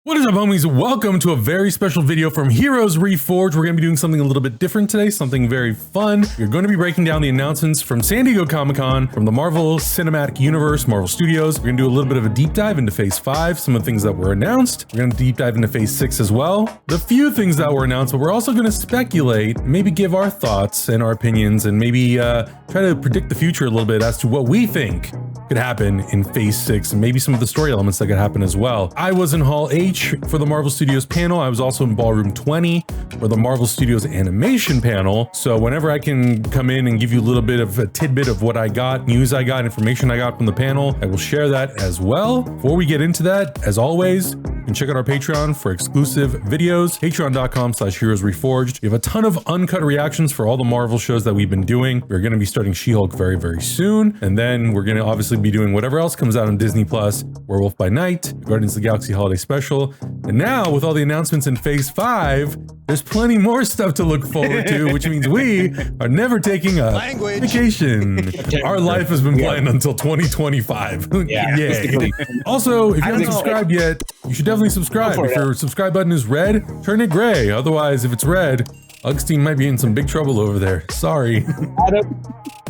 What is up, homies? Welcome to a very special video from Heroes Reforged. We're going to be doing something a little bit different today, something very fun. We're going to be breaking down the announcements from San Diego Comic-Con, from the Marvel Cinematic Universe, Marvel Studios. We're going to do a little bit of a deep dive into Phase 5, some of the things that were announced. We're going to deep dive into Phase 6 as well. The few things that were announced, but we're also going to speculate, maybe give our thoughts and our opinions, and maybe try to predict the future a little bit as to what we think could happen in Phase 6, and maybe some of the story elements that could happen as well. I was in Hall H for the Marvel Studios panel. I was also in Ballroom 20 for the Marvel Studios animation panel. So whenever I can come in and give you a little bit of a tidbit of what I got, news I got, information I got from the panel, I will share that as well. Before we get into that, as always, you can check out our Patreon for exclusive videos, patreon.com/heroesreforged. We have a ton of uncut reactions for all the Marvel shows that we've been doing. We're going to be starting She-Hulk very, very soon. And then we're going to obviously be doing whatever else comes out on Disney Plus, Werewolf by Night, Guardians of the Galaxy Holiday Special. And now with all the announcements in Phase 5, there's plenty more stuff to look forward to, which means we are never taking a vacation. Our life has been planned until 2025. Yay. Also, if you haven't subscribed yet, you should definitely subscribe. If your subscribe button is red, turn it gray. Otherwise, if it's red, Augustine might be in some big trouble over there. Sorry. Adam,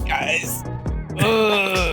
guys.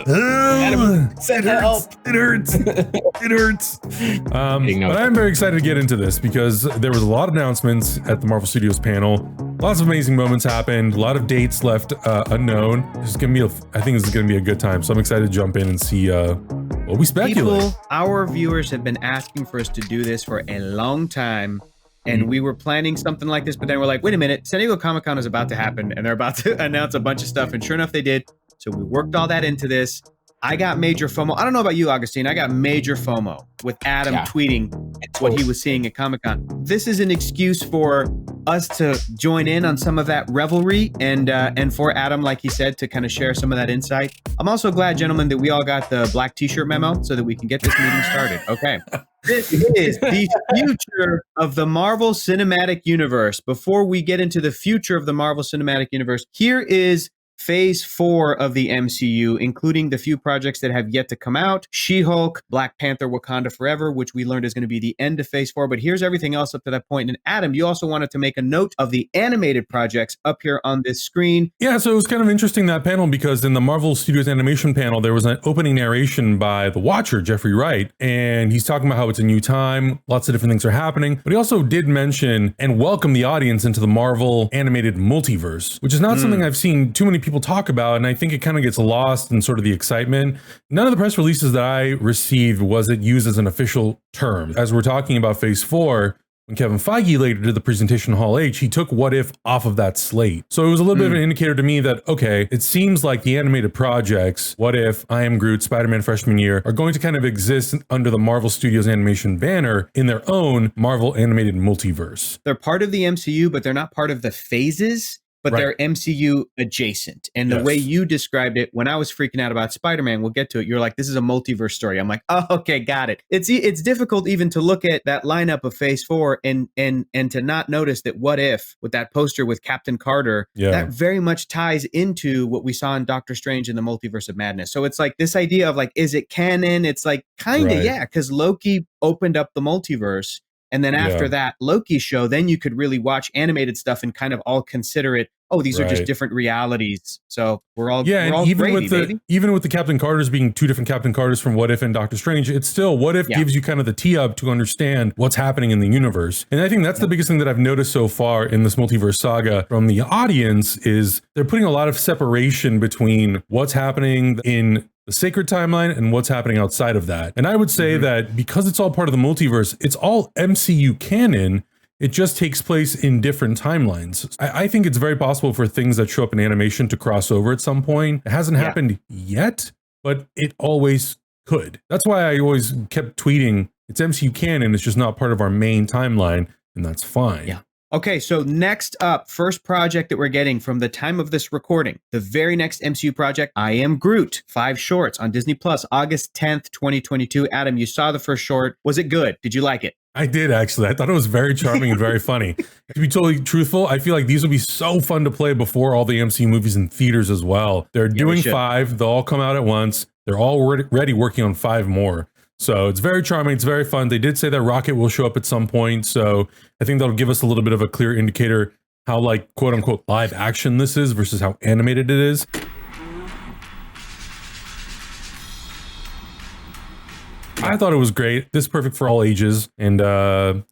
Adam, send help. It hurts. It hurts. But I'm very excited to get into this because there was a lot of announcements at the Marvel Studios panel. Lots of amazing moments happened. A lot of dates left unknown. This is gonna be I think this is gonna be a good time. So I'm excited to jump in and see what we speculate. Our viewers have been asking for us to do this for a long time. And we were planning something like this, but then we're like, wait a minute, San Diego Comic-Con is about to happen and they're about to announce a bunch of stuff. And sure enough, they did. So we worked all that into this. I got major FOMO. I don't know about you, Augustine. I got major FOMO with Adam tweeting what he was seeing at Comic-Con. This is an excuse for us to join in on some of that revelry and for Adam, like he said, to kind of share some of that insight. I'm also glad, gentlemen, that we all got the black t-shirt memo so that we can get this meeting started. Okay. This is the future of the Marvel Cinematic Universe. Before we get into the future of the Marvel Cinematic Universe, here is Phase 4 of the MCU, including the few projects that have yet to come out. She-Hulk, Black Panther, Wakanda Forever, which we learned is going to be the end of Phase 4. But here's everything else up to that point. And Adam, you also wanted to make a note of the animated projects up here on this screen. Yeah, so it was kind of interesting, that panel, because in the Marvel Studios animation panel, there was an opening narration by the Watcher, Jeffrey Wright, and he's talking about how it's a new time, lots of different things are happening. But he also did mention and welcome the audience into the Marvel animated multiverse, which is not something I've seen too many people talk about, and I think it kind of gets lost in sort of the excitement. None of the press releases that I received was it used as an official term. As we're talking about Phase 4, when Kevin Feige later did the presentation in Hall H, he took What If off of that slate. So it was a little bit of an indicator to me that, okay, it seems like the animated projects, What If, I Am Groot, Spider-Man Freshman Year, are going to kind of exist under the Marvel Studios animation banner in their own Marvel animated multiverse. They're part of the MCU, but they're not part of the phases. But they're MCU adjacent. And the way you described it, when I was freaking out about Spider-Man, we'll get to it. You're like, this is a multiverse story. I'm like, oh, okay, got it. It's difficult even to look at that lineup of Phase 4 and to not notice that What If, with that poster with Captain Carter, that very much ties into what we saw in Doctor Strange in the Multiverse of Madness. So it's like this idea of like, is it canon? It's like, kind of, yeah, because Loki opened up the multiverse. And then after that Loki show, then you could really watch animated stuff and kind of all consider it, oh, these are just different realities. So we're all even with the Captain Carters being two different Captain Carters from What If and Doctor Strange, it's still What If gives you kind of the tee up to understand what's happening in the universe. And I think that's the biggest thing that I've noticed so far in this Multiverse Saga from the audience is they're putting a lot of separation between what's happening in the sacred timeline and what's happening outside of that. And I would say that because it's all part of the multiverse, it's all MCU canon. It just takes place in different timelines. I think it's very possible for things that show up in animation to cross over at some point. It hasn't happened yet, but it always could. That's why I always kept tweeting, it's MCU canon, it's just not part of our main timeline, and that's fine. Yeah. Okay, so next up, first project that we're getting from the time of this recording, the very next MCU project, I Am Groot, 5 shorts on Disney Plus, August 10th, 2022. Adam, you saw the first short. Was it good? Did you like it? I did, actually. I thought it was very charming and very funny. To be totally truthful, I feel like these will be so fun to play before all the MCU movies in theaters as well. They're doing 5. They'll all come out at once. They're already working on 5 more. So it's very charming. It's very fun. They did say that Rocket will show up at some point. So I think that'll give us a little bit of a clear indicator how like quote unquote live action this is versus how animated it is. I thought it was great. This is perfect for all ages, and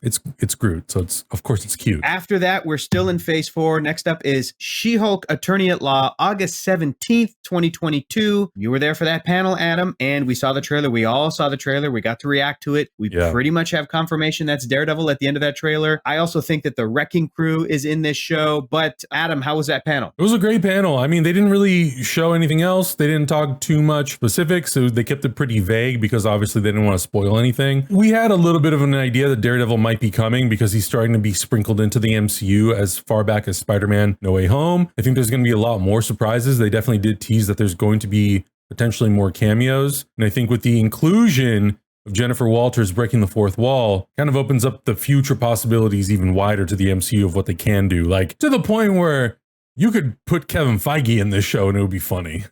it's Groot, so it's of course it's cute. After that, we're still in phase 4. Next up is She-Hulk Attorney at Law, August 17th, 2022. You were there for that panel, Adam, and we saw the trailer. We all saw the trailer. We got to react to it. We pretty much have confirmation that's Daredevil at the end of that trailer. I also think that the Wrecking Crew is in this show, but Adam, how was that panel? It was a great panel. I mean, they didn't really show anything else. They didn't talk too much specifics, so they kept it pretty vague because obviously they didn't want to spoil anything. We had a little bit of an idea that Daredevil might be coming because he's starting to be sprinkled into the MCU as far back as Spider-Man No Way Home. I think there's going to be a lot more surprises. They definitely did tease that there's going to be potentially more cameos. And I think with the inclusion of Jennifer Walters breaking the fourth wall kind of opens up the future possibilities even wider to the MCU of what they can do. Like to the point where you could put Kevin Feige in this show and it would be funny.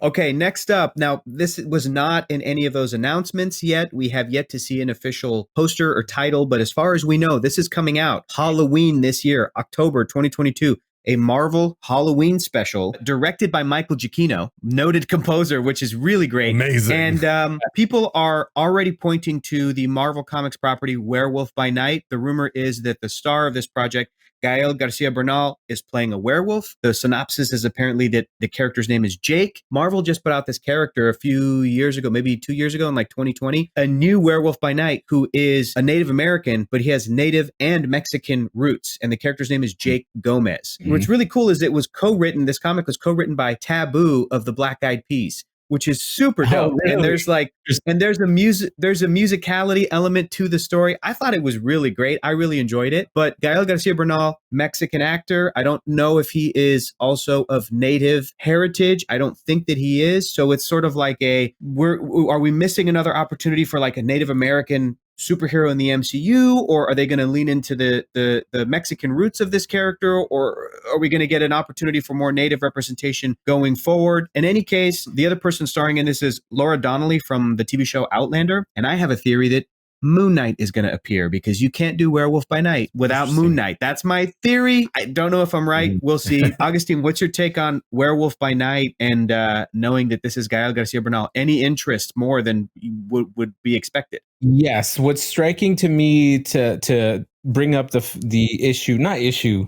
Okay, next up. Now, this was not in any of those announcements yet. We have yet to see an official poster or title, but as far as we know, this is coming out Halloween this year, October 2022. A Marvel Halloween special directed by Michael Giacchino, noted composer, which is really great. Amazing. And people are already pointing to the Marvel Comics property Werewolf by Night. The rumor is that the star of this project, Gael Garcia Bernal, is playing a werewolf. The synopsis is apparently that the character's name is Jake. Marvel just put out this character a few years ago, maybe 2 years ago in like 2020, a new Werewolf by Night who is a Native American, but he has Native and Mexican roots. And the character's name is Jake Gomez. What's really cool is it was co-written, this comic was co-written by Taboo of the Black Eyed Peas, which is super dope. Oh, really? And there's a musicality element to the story. I thought it was really great. I really enjoyed it. But Gael Garcia Bernal, Mexican actor, I don't know if he is also of Native heritage. I don't think that he is. So it's sort of like are we missing another opportunity for like a Native American superhero in the MCU, or are they going to lean into the Mexican roots of this character, or are we going to get an opportunity for more Native representation going forward? In any case, the other person starring in this is Laura Donnelly from the TV show Outlander, and I have a theory that Moon Knight is going to appear because you can't do Werewolf by Night without Moon Knight. That's my theory. I don't know if I'm right. We'll see. Augustine, what's your take on Werewolf by Night and knowing that this is Gael Garcia Bernal? Any interest more than would be expected? Yes. What's striking to me to bring up the issue,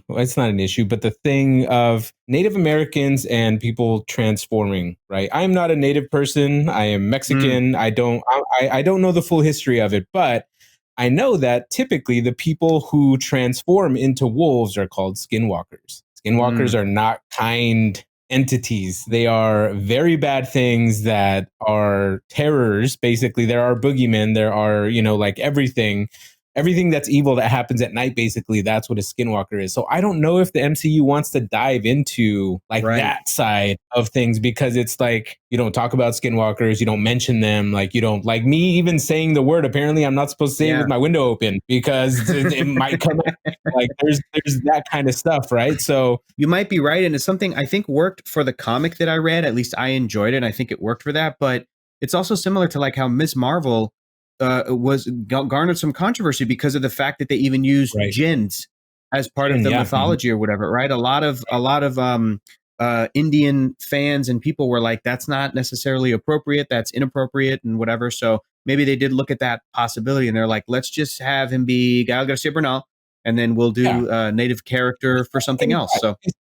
it's not an issue, but the thing of Native Americans and people transforming, right? I'm not a Native person. I am Mexican. I don't know the full history of it, but I know that typically the people who transform into wolves are called skinwalkers. Skinwalkers are not kind entities. They are very bad things that are terrors. Basically, there are boogeymen. There are, like everything that's evil that happens at night. Basically, that's what a skinwalker is. So I don't know if the MCU wants to dive into that side of things, because it's like, you don't talk about skinwalkers. You don't mention them. Like, you don't, like me even saying the word. Apparently I'm not supposed to say it with my window open because it might come out. Like there's that kind of stuff. Right. So you might be right. And it's something I think worked for the comic that I read. At least I enjoyed it. I think it worked for that, but it's also similar to like how Ms. Marvel garnered some controversy because of the fact that they even used jinns as part of the mythology or whatever, right? A lot of Indian fans and people were like, that's not necessarily appropriate, that's inappropriate and whatever. So maybe they did look at that possibility and they're like, let's just have him be Gael Garcia Bernal and then we'll do a native character for something else. So he's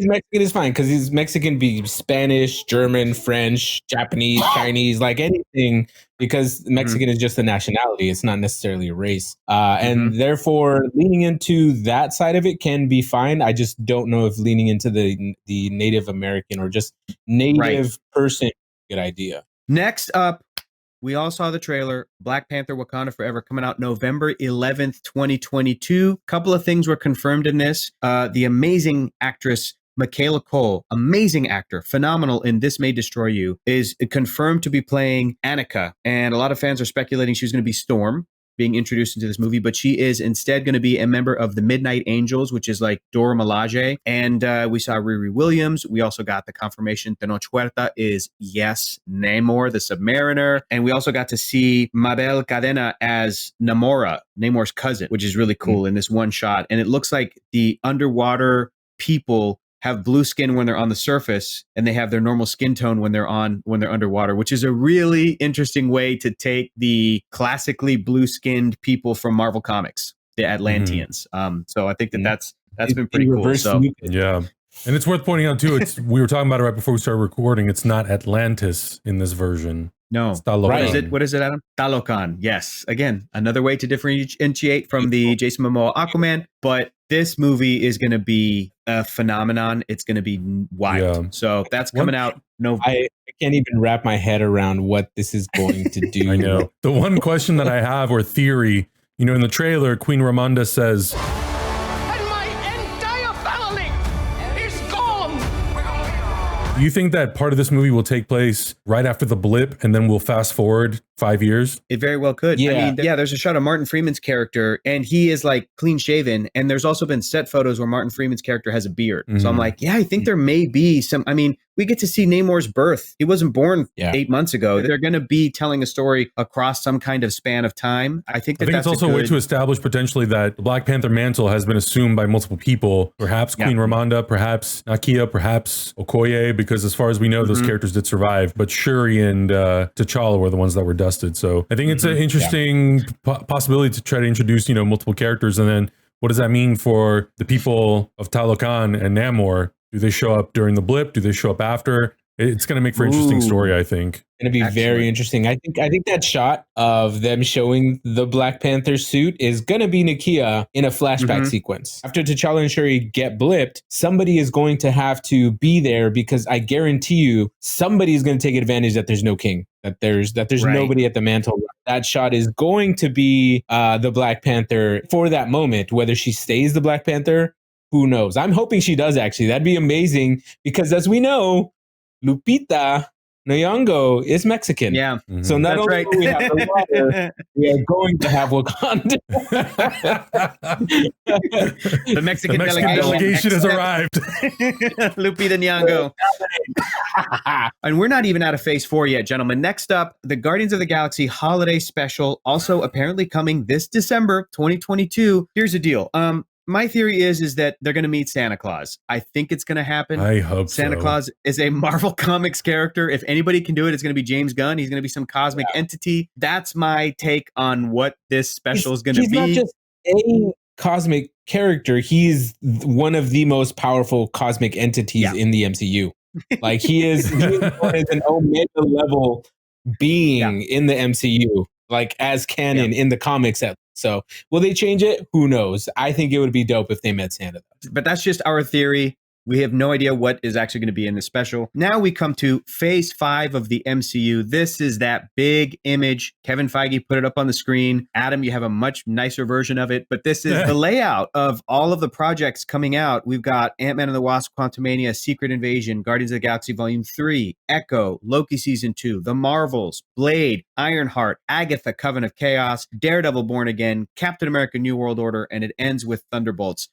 Mexican is fine because he's Mexican, be Spanish, German, French, Japanese, Chinese, like anything, because Mexican is just a nationality. It's not necessarily a race. And therefore, leaning into that side of it can be fine. I just don't know if leaning into the Native American or just Native person is a good idea. Next up, we all saw the trailer, Black Panther Wakanda Forever, coming out November 11th, 2022. Couple of things were confirmed in this. The amazing actress Michaela Cole, amazing actor, phenomenal in This May Destroy You, is confirmed to be playing Annika. And a lot of fans are speculating she's going to be Storm. being introduced into this movie, but she is instead going to be a member of the Midnight Angels, which is like Dora Milaje. And we saw Riri Williams. We also got the confirmation Tenoch Huerta is, yes, Namor, the Submariner. And we also got to see Mabel Cadena as Namora, Namor's cousin, which is really cool in this one shot. And it looks like the underwater people have blue skin when they're on the surface, and they have their normal skin tone when they're underwater, which is a really interesting way to take the classically blue-skinned people from Marvel Comics, the Atlanteans. So I think that's been pretty cool. So yeah. And it's worth pointing out too, we were talking about it right before we started recording. It's not Atlantis in this version. No. It's Talokan. What is it, Adam? Talokan. Yes. Again, another way to differentiate from the Jason Momoa Aquaman, but this movie is going to be a phenomenon. It's going to be wild. Yeah. So that's coming out. No, I can't even wrap my head around what this is going to do. I know. The one question that I have, or theory, in the trailer, Queen Ramonda says, do you think that part of this movie will take place right after the blip and then we'll fast forward 5 years? It very well could. Yeah. I mean, there's a shot of Martin Freeman's character and he is like clean shaven. And there's also been set photos where Martin Freeman's character has a beard. Mm-hmm. So I'm like, I think there may be some, we get to see Namor's birth. He wasn't born 8 months ago. They're going to be telling a story across some kind of span of time. I think it's also a way to establish potentially that the Black Panther mantle has been assumed by multiple people. Perhaps Queen Ramonda, perhaps Nakia, perhaps Okoye, because as far as we know, those characters did survive. But Shuri and T'Challa were the ones that were dusted. So I think it's an interesting possibility to try to introduce, multiple characters. And then what does that mean for the people of Talokan and Namor? Do they show up during the blip? Do they show up after? It's going to make for an interesting story, I think. Going to be very interesting. I think that shot of them showing the Black Panther suit is going to be Nakia in a flashback sequence. After T'Challa and Shuri get blipped, somebody is going to have to be there because I guarantee you somebody is going to take advantage that there's no king, that there's nobody at the mantle. That shot is going to be the Black Panther for that moment. Whether she stays the Black Panther, who knows? I'm hoping she does, actually. That'd be amazing because, as we know, Lupita Nyong'o is Mexican. Yeah. So not only do we have the water, we are going to have Wakanda. The Mexican delegation has arrived. Lupita Nyong'o. And we're not even out of phase 4 yet, gentlemen. Next up, the Guardians of the Galaxy holiday special, also apparently coming this December 2022. Here's the deal. My theory is that they're going to meet Santa Claus. I think it's going to happen. I hope Santa Claus is a Marvel Comics character. If anybody can do it, it's going to be James Gunn. He's going to be some cosmic entity. That's my take on what this special is going to be. He's not just a cosmic character. He's one of the most powerful cosmic entities in the MCU. Like he is an Omega level being in the MCU, like as canon in the comics. So will they change it? Who knows? I think it would be dope if they met Santa, though. But that's just our theory. We have no idea what is actually going to be in the special. Now we come to phase 5 of the MCU. This is that big image. Kevin Feige put it up on the screen. Adam, you have a much nicer version of it, but this is the layout of all of the projects coming out. We've got Ant-Man and the Wasp, Quantumania, Secret Invasion, Guardians of the Galaxy Volume 3, Echo, Loki Season 2, The Marvels, Blade, Ironheart, Agatha, Coven of Chaos, Daredevil Born Again, Captain America New World Order, and it ends with Thunderbolts.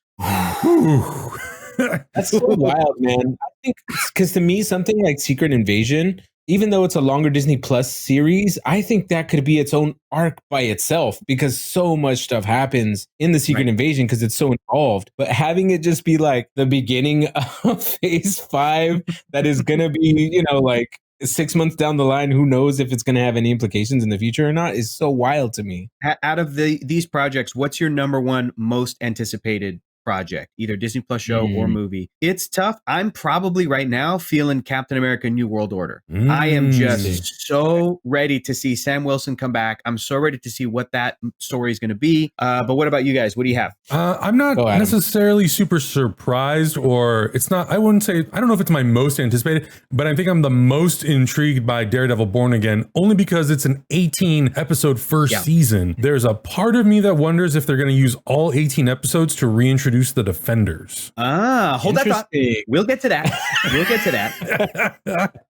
That's so wild, man. I think because to me, something like Secret Invasion, even though it's a longer Disney Plus series, I think that could be its own arc by itself because so much stuff happens in the Secret Invasion because it's so involved. But having it just be like the beginning of phase 5 that is going to be, like 6 months down the line, who knows if it's going to have any implications in the future or not, is so wild to me. Out of these projects, what's your number one most anticipated project, either Disney Plus show or movie? It's tough. I'm probably right now feeling Captain America New World Order. I am just so ready to see Sam Wilson come back. I'm so ready to see what that story is going to be. But what about you guys? What do you have? I'm not necessarily super surprised, or it's not, I wouldn't say, I don't know if it's my most anticipated, but I think I'm the most intrigued by Daredevil Born Again, only because it's an 18 episode first season. There's a part of me that wonders if they're going to use all 18 episodes to reintroduce introduce the Defenders. Hold that thought. We'll get to that.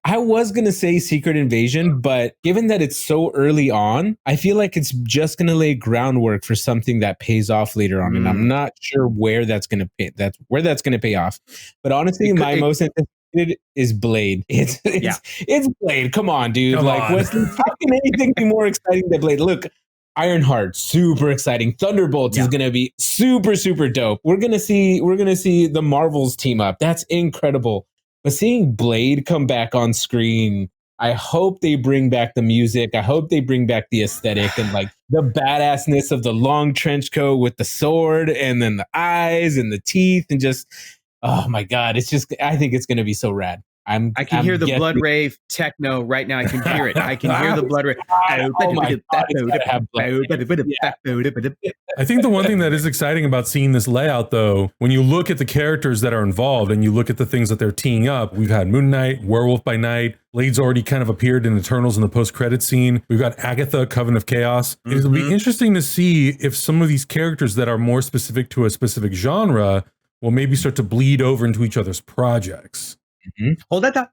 I was going to say Secret Invasion, but given that it's so early on, I feel like it's just going to lay groundwork for something that pays off later on. And I'm not sure where that's going to pay off. But honestly, my most anticipated is Blade. It's Blade. Come on, dude. How can anything be more exciting than Blade? Look, Ironheart, super exciting. Thunderbolts is gonna be super, super dope. We're gonna see the Marvels team up. That's incredible. But seeing Blade come back on screen, I hope they bring back the music. I hope they bring back the aesthetic and like the badassness of the long trench coat with the sword and then the eyes and the teeth and just, oh my God, I think it's gonna be so rad. I can hear the blood rave techno right now. I can hear it. I can hear the blood rave. Oh my God, I think the one thing that is exciting about seeing this layout, though, when you look at the characters that are involved and you look at the things that they're teeing up, we've had Moon Knight, Werewolf by Night, Blade's already kind of appeared in Eternals in the post-credit scene. We've got Agatha, Coven of Chaos. It'll be interesting to see if some of these characters that are more specific to a specific genre will maybe start to bleed over into each other's projects. Hold that thought,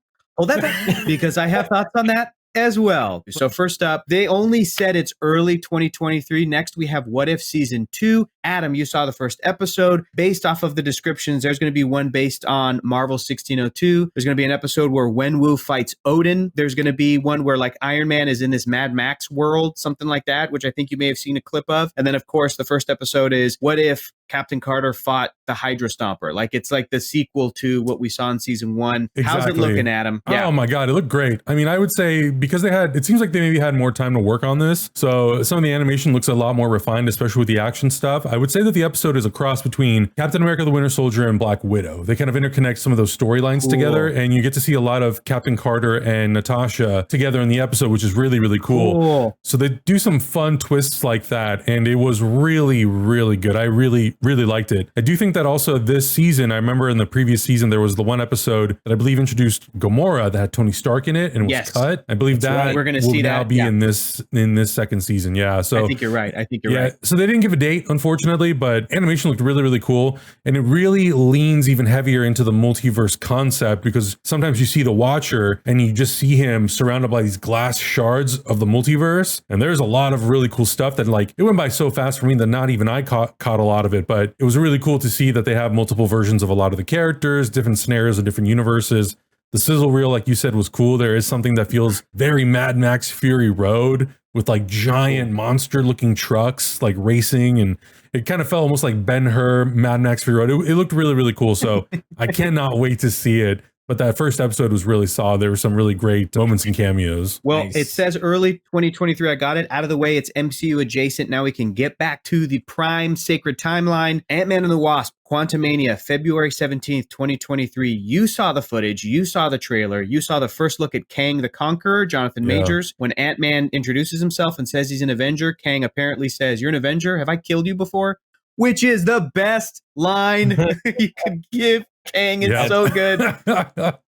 because I have thoughts on that as well. So first up, they only said it's early 2023. Next, we have What If Season 2. Adam, you saw the first episode. Based off of the descriptions, there's going to be one based on Marvel 1602. There's going to be an episode where Wenwu fights Odin. There's going to be one where like Iron Man is in this Mad Max world, something like that, which I think you may have seen a clip of. And then, of course, the first episode is What If Captain Carter fought the Hydra Stomper? Like it's like the sequel to what we saw in season 1. Exactly. How's it looking, Adam? Yeah. Oh my God, it looked great. I mean, I would say because it seems like they maybe had more time to work on this. So some of the animation looks a lot more refined, especially with the action stuff. I would say that the episode is a cross between Captain America, the Winter Soldier and Black Widow. They kind of interconnect some of those storylines together, and you get to see a lot of Captain Carter and Natasha together in the episode, which is really, really cool. So they do some fun twists like that, and it was really, really good. I really, really liked it. I do think that also this season, I remember in the previous season, there was the one episode that I believe introduced Gamora that had Tony Stark in it and was cut. I believe that we're going to see now that be in this second season. Yeah. So I think you're right. Right. So they didn't give a date, unfortunately, but animation looked really, really cool. And it really leans even heavier into the multiverse concept because sometimes you see the Watcher and you just see him surrounded by these glass shards of the multiverse. And there's a lot of really cool stuff that like, it went by so fast for me that not even I caught a lot of it, but it was really cool to see that they have multiple versions of a lot of the characters, different scenarios and different universes. The sizzle reel, like you said, was cool. There is something that feels very Mad Max Fury Road with like giant monster looking trucks like racing, and it kind of felt almost like Ben-Hur Mad Max Fury Road. It looked really, really cool. So I cannot wait to see it. But that first episode was really solid. There were some really great moments and cameos. Well, It says early 2023. I got it out of the way. It's MCU adjacent. Now we can get back to the prime sacred timeline. Ant-Man and the Wasp, Quantumania, February 17th, 2023. You saw the footage. You saw the trailer. You saw the first look at Kang the Conqueror, Jonathan Majors. When Ant-Man introduces himself and says he's an Avenger, Kang apparently says, "You're an Avenger? Have I killed you before?" Which is the best line you could give Kang. It's so good.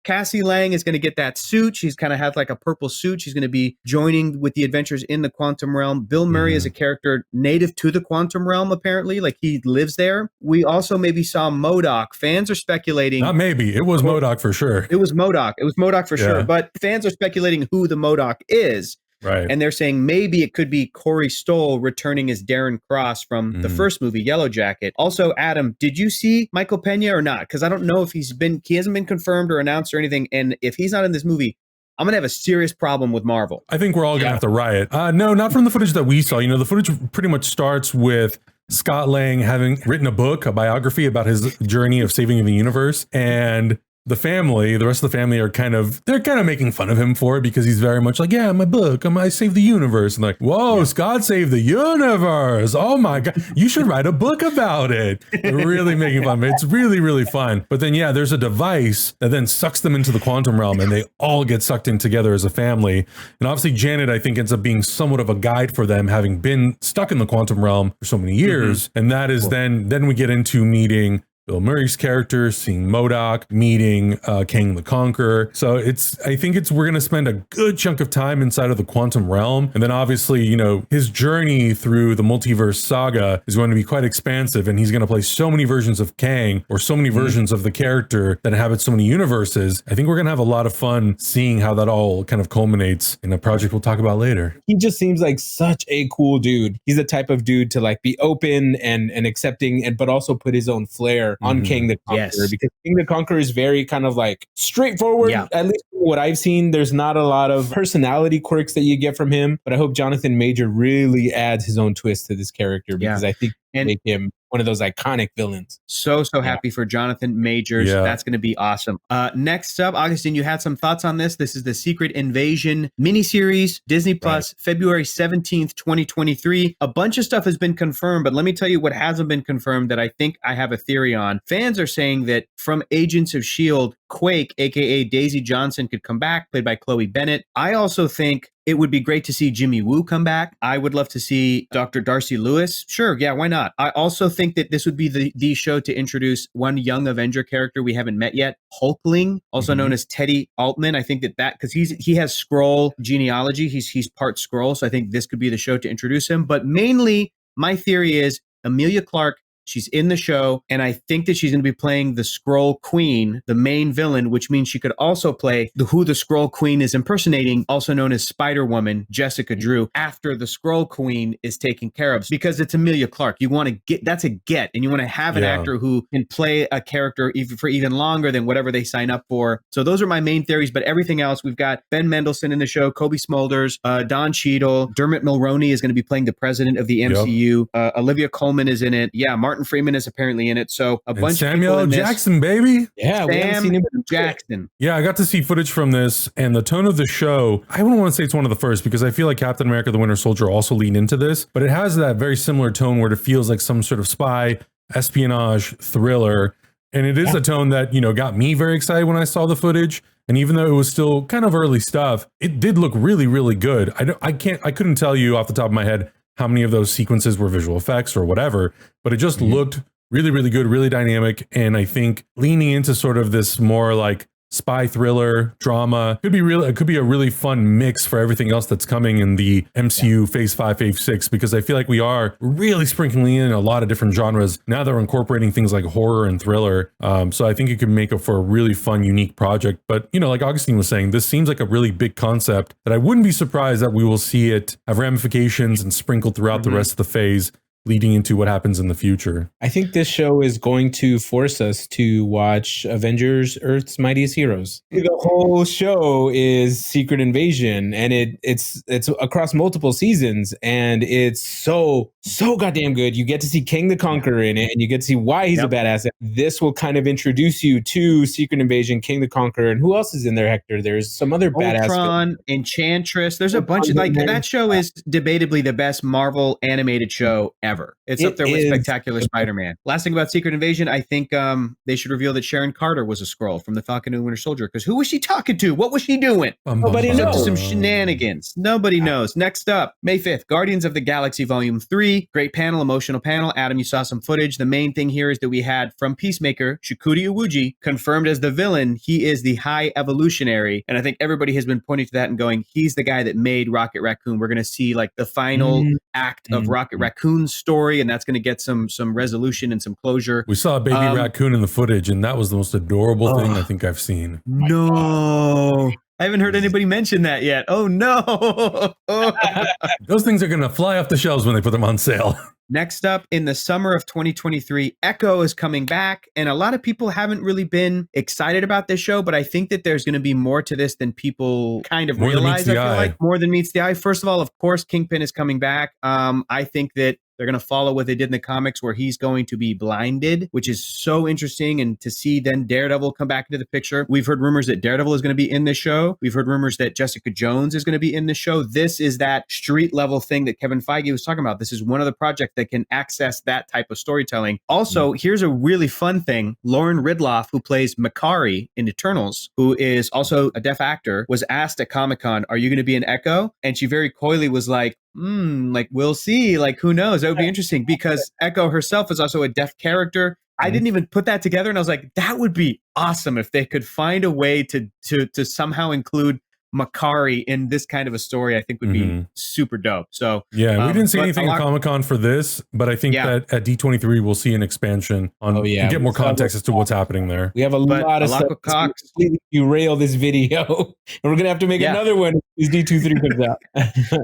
Cassie Lang is going to get that suit. She's kind of had like a purple suit. She's going to be joining with the adventures in the quantum realm. Bill Murray is a character native to the quantum realm, apparently. Like he lives there. We also maybe saw MODOK. Fans are speculating. Not maybe. It was MODOK for sure. It was MODOK for sure. But fans are speculating who the MODOK is. Right. And they're saying maybe it could be Corey Stoll returning as Darren Cross from the first movie, Yellow Jacket. Also, Adam, did you see Michael Pena or not? Because I don't know if he hasn't been confirmed or announced or anything. And if he's not in this movie, I'm going to have a serious problem with Marvel. I think we're all going to have to riot. No, not from the footage that we saw. You know, the footage pretty much starts with Scott Lang having written a book, a biography about his journey of saving the universe. And the rest of the family they're kind of making fun of him for it because he's very much like, yeah, my book, I saved the universe. And like, whoa, Scott saved the universe. Oh my God, you should write a book about it. They're really making fun of it. It's really, really fun. But then, there's a device that then sucks them into the quantum realm and they all get sucked in together as a family. And obviously Janet, I think, ends up being somewhat of a guide for them, having been stuck in the quantum realm for so many years. And that is then we get into meeting Bill Murray's character, seeing MODOK, meeting Kang the Conqueror. So I think we're going to spend a good chunk of time inside of the quantum realm. And then obviously, you know, his journey through the Multiverse Saga is going to be quite expansive, and he's going to play so many versions of Kang, or so many versions of the character that inhabit so many universes. I think we're going to have a lot of fun seeing how that all kind of culminates in a project we'll talk about later. He just seems like such a cool dude. He's the type of dude to like be open and accepting, but also put his own flair on Kang the Conqueror, because Kang the Conqueror is very kind of like straightforward. At least what I've seen, there's not a lot of personality quirks that you get from him, but I hope Jonathan Major really adds his own twist to this character, because I think make him one of those iconic villains. So happy for Jonathan Majors. That's going to be awesome. Next up, Augustine, you had some thoughts on this. This is the Secret Invasion miniseries, Disney Plus, February 17th, 2023. A bunch of stuff has been confirmed, but let me tell you what hasn't been confirmed that I think I have a theory on. Fans are saying that from Agents of S.H.I.E.L.D., Quake, aka Daisy Johnson, could come back, played by Chloe Bennett. I also think it would be great to see Jimmy Woo come back. I would love to see Dr. Darcy Lewis. Sure, yeah, why not? I also think that this would be the show to introduce one young Avenger character we haven't met yet, Hulkling, also known as Teddy Altman. I think that because he has Skrull genealogy, he's part Skrull, so I think this could be the show to introduce him. But mainly, my theory is Emilia Clarke. She's in the show, and I think that she's going to be playing the Skrull Queen, the main villain, which means she could also play who the Skrull Queen is impersonating, also known as Spider-Woman, Jessica Drew, after the Skrull Queen is taken care of. Because it's Emilia Clarke. You want to that's a get, and you want to have an actor who can play a character for even longer than whatever they sign up for. So those are my main theories, but everything else, we've got Ben Mendelsohn in the show, Kobe Smulders, Don Cheadle, Dermot Mulroney is going to be playing the president of the MCU, Olivia Colman is in it, Martin Freeman is apparently in it. So a bunch of people in this. Jackson, baby. Yeah, we haven't seen him. Jackson. Yeah, I got to see footage from this, and the tone of the show, I wouldn't want to say it's one of the first, because I feel like Captain America: The Winter Soldier also leaned into this, but it has that very similar tone where it feels like some sort of spy espionage thriller. And it is a tone that, you know, got me very excited when I saw the footage. And even though it was still kind of early stuff, it did look really, really good. I couldn't tell you off the top of my head how many of those sequences were visual effects or whatever, but it just looked really, really good, really dynamic. And I think leaning into sort of this more like spy thriller drama could be a really fun mix for everything else that's coming in the MCU phase 5, phase 6, because I feel like we are really sprinkling in a lot of different genres. Now they're incorporating things like horror and thriller. So I think it could make it for a really fun, unique project. But, you know, like Augustine was saying, this seems like a really big concept that I wouldn't be surprised that we will see it have ramifications and sprinkled throughout the rest of the phase, leading into what happens in the future. I think this show is going to force us to watch Avengers: Earth's Mightiest Heroes. The whole show is Secret Invasion, and it's across multiple seasons, and it's so goddamn good. You get to see Kang the Conqueror in it, and you get to see why he's a badass. This will kind of introduce you to Secret Invasion, Kang the Conqueror, and who else is in there, Hector? There's some other badass. Ultron, Enchantress. There's a bunch of that show is debatably the best Marvel animated show ever. It's up there with Spectacular Spider-Man. Last thing about Secret Invasion, I think they should reveal that Sharon Carter was a Skrull from the Falcon and Winter Soldier, because who was she talking to? What was she doing? Nobody knows. Some shenanigans. Nobody knows. Next up, May 5th, Guardians of the Galaxy Volume 3. Great panel, emotional panel. Adam, you saw some footage. The main thing here is that we had from Peacemaker, Shikuti Iwuji, confirmed as the villain. He is the High Evolutionary. And I think everybody has been pointing to that and going, he's the guy that made Rocket Raccoon. We're going to see like the final act of Rocket Raccoon's story, and that's going to get some resolution and some closure. We saw a baby raccoon in the footage, and that was the most adorable thing I think I've seen. No. I haven't heard anybody mention that yet. Oh, no. Those things are going to fly off the shelves when they put them on sale. Next up, in the summer of 2023, Echo is coming back, and a lot of people haven't really been excited about this show, but I think that there's going to be more to this than people kind of realize. I feel like more than meets the eye. First of all, of course, Kingpin is coming back. I think that they're going to follow what they did in the comics, where he's going to be blinded, which is so interesting. And to see then Daredevil come back into the picture. We've heard rumors that Daredevil is going to be in this show. We've heard rumors that Jessica Jones is going to be in this show. This is that street level thing that Kevin Feige was talking about. This is one of the projects that can access that type of storytelling. Also, here's a really fun thing. Lauren Ridloff, who plays Makari in Eternals, who is also a deaf actor, was asked at Comic-Con, are you going to be an Echo? And she very coyly was like, like, we'll see. Like, who knows? That would be interesting, because Echo herself is also a deaf character. I didn't even put that together, and I was like, that would be awesome if they could find a way to somehow include Makari in this kind of a story. I think would be super dope. So yeah, we didn't see anything at Comic-Con for this, but I think that at D23 we'll see an expansion on and get more context as to what's happening there. We have a lot of stuff to completely derail this video, and we're gonna have to make another one as D23 comes out.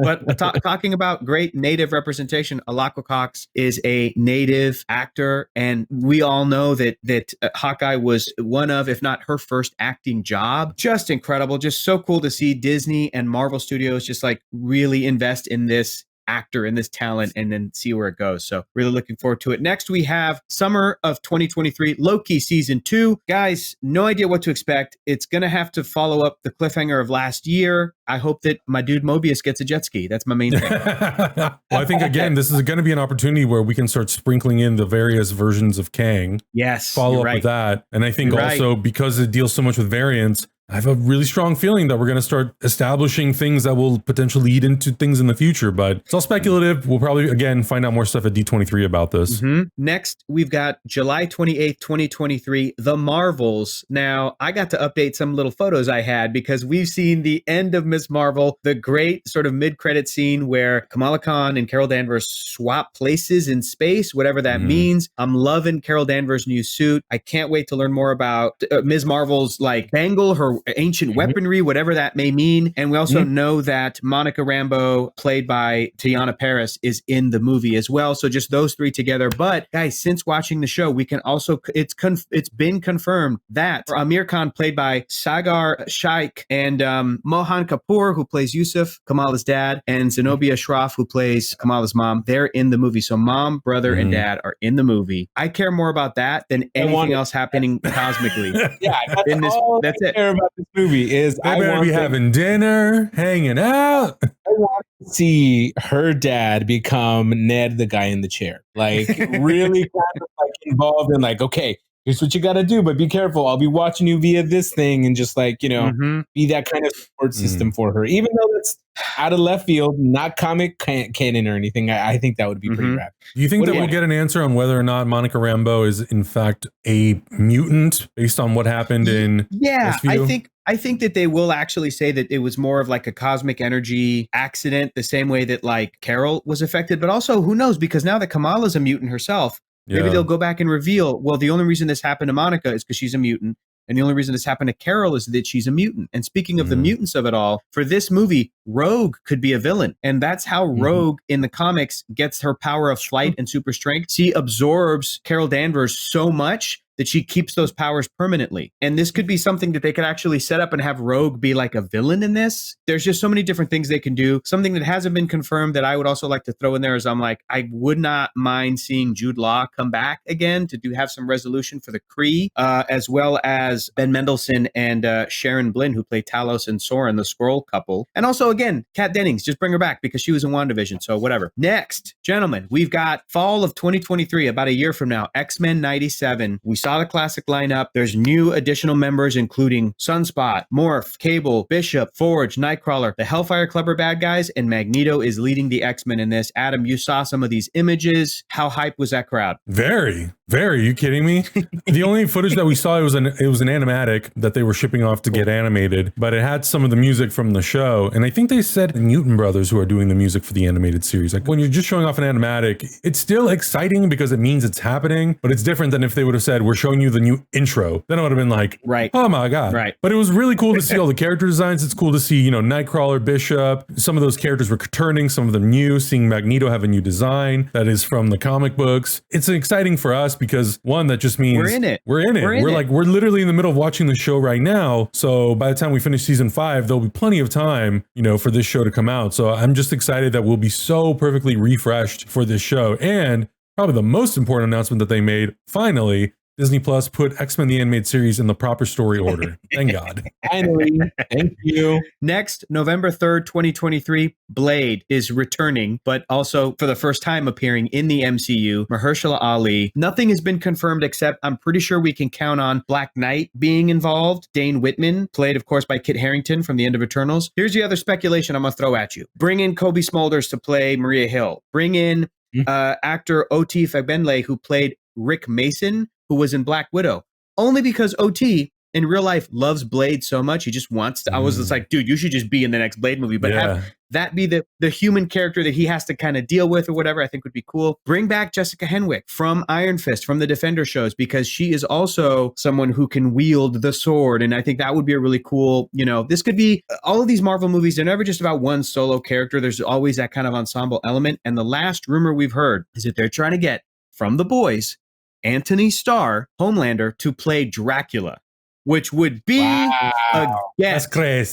But talking about great native representation, Alaqua Cox is a native actor, and we all know that Hawkeye was one of, if not her first acting job. Just incredible, just so cool to see Disney and Marvel Studios just like really invest in this actor and this talent and then see where it goes. So really looking forward to it. Next, we have summer of 2023, Loki season 2. Guys, no idea what to expect. It's going to have to follow up the cliffhanger of last year. I hope that my dude Mobius gets a jet ski. That's my main thing. Well, I think, again, this is going to be an opportunity where we can start sprinkling in the various versions of Kang. Yes. Follow up with that. And I think also because it deals so much with variants, I have a really strong feeling that we're going to start establishing things that will potentially lead into things in the future, but it's all speculative. We'll probably, again, find out more stuff at D23 about this. Next, we've got July 28th, 2023, The Marvels. Now, I got to update some little photos I had because we've seen the end of Ms. Marvel, the great sort of mid-credit scene where Kamala Khan and Carol Danvers swap places in space, whatever that means. I'm loving Carol Danvers' new suit. I can't wait to learn more about Ms. Marvel's like bangle, her ancient weaponry, whatever that may mean. And we also know that Monica Rambeau, played by Teyana Paris, is in the movie as well. So just those three together. But guys, since watching the show, we can also, it's been confirmed that Amir Khan, played by Sagar Shaikh, and Mohan Kapoor, who plays Yusuf, Kamala's dad, and Zenobia Shroff, who plays Kamala's mom, they're in the movie. So mom, brother, and dad are in the movie. I care more about that than anything else happening cosmically. That's it. This movie is they better be having dinner, hanging out. I want to see her dad become Ned, the guy in the chair, like really kind of like involved in like, okay, here's what you got to do, but be careful. I'll be watching you via this thing, and just like, you know, be that kind of support system for her, even though that's out of left field, not comic canon or anything. I think that would be pretty rad. Do you think that we'll get an answer on whether or not Monica Rambeau is in fact a mutant based on what happened in SVU? I think that they will actually say that it was more of like a cosmic energy accident, the same way that like Carol was affected. But also, who knows? Because now that Kamala's a mutant herself, maybe they'll go back and reveal, well, the only reason this happened to Monica is because she's a mutant. And the only reason this happened to Carol is that she's a mutant. And speaking of the mutants of it all, for this movie, Rogue could be a villain. And that's how Rogue in the comics gets her power of flight and super strength. She absorbs Carol Danvers so much that she keeps those powers permanently. And this could be something that they could actually set up and have Rogue be like a villain in this. There's just so many different things they can do. Something that hasn't been confirmed that I would also like to throw in there is I'm like, I would not mind seeing Jude Law come back again to have some resolution for the Kree, as well as Ben Mendelsohn and Sharon Blynn, who play Talos and Soren, the Skrull couple. And also, again, Kat Dennings, just bring her back because she was in WandaVision, so whatever. Next, gentlemen, we've got fall of 2023, about a year from now, X-Men 97. We saw the classic lineup. There's new additional members, including Sunspot, Morph, Cable, Bishop, Forge, Nightcrawler, the Hellfire Club are bad guys, and Magneto is leading the X-Men in this. Adam, you saw some of these images. How hype was that crowd? Very. Are you kidding me? The only footage that we saw, it was an animatic that they were shipping off to get animated, but it had some of the music from the show. And I think they said the Newton brothers who are doing the music for the animated series. Like when you're just showing off an animatic, it's still exciting because it means it's happening, but it's different than if they would have said, we're showing you the new intro. Then it would have been like, oh my God. But it was really cool to see all the character designs. It's cool to see, Nightcrawler, Bishop, some of those characters were returning, some of them new, seeing Magneto have a new design that is from the comic books. It's exciting for us because one, that just means we're in it. We're literally in the middle of watching the show right now. So by the time we finish season 5, there'll be plenty of time, for this show to come out. So I'm just excited that we'll be so perfectly refreshed for this show. And probably the most important announcement that they made, finally, Disney Plus put X-Men the Animated Series in the proper story order. Thank God. Finally. Thank you. Next, November 3rd, 2023, Blade is returning, but also for the first time appearing in the MCU, Mahershala Ali. Nothing has been confirmed except I'm pretty sure we can count on Black Knight being involved. Dane Whitman, played, of course, by Kit Harington from the end of Eternals. Here's the other speculation I'm going to throw at you. Bring in Kobe Smulders to play Maria Hill. Bring in actor Oti Fagbenle, who played Rick Mason who was in Black Widow, only because OT in real life loves Blade so much. He just wants to, I was just like, dude, you should just be in the next Blade movie, but have that be the human character that he has to kind of deal with or whatever, I think would be cool. Bring back Jessica Henwick from Iron Fist, from the Defender shows, because she is also someone who can wield the sword. And I think that would be a really cool, this could be all of these Marvel movies. They're never just about one solo character. There's always that kind of ensemble element. And the last rumor we've heard is that they're trying to get from the boys, Anthony Starr, Homelander, to play Dracula, which would be a guess,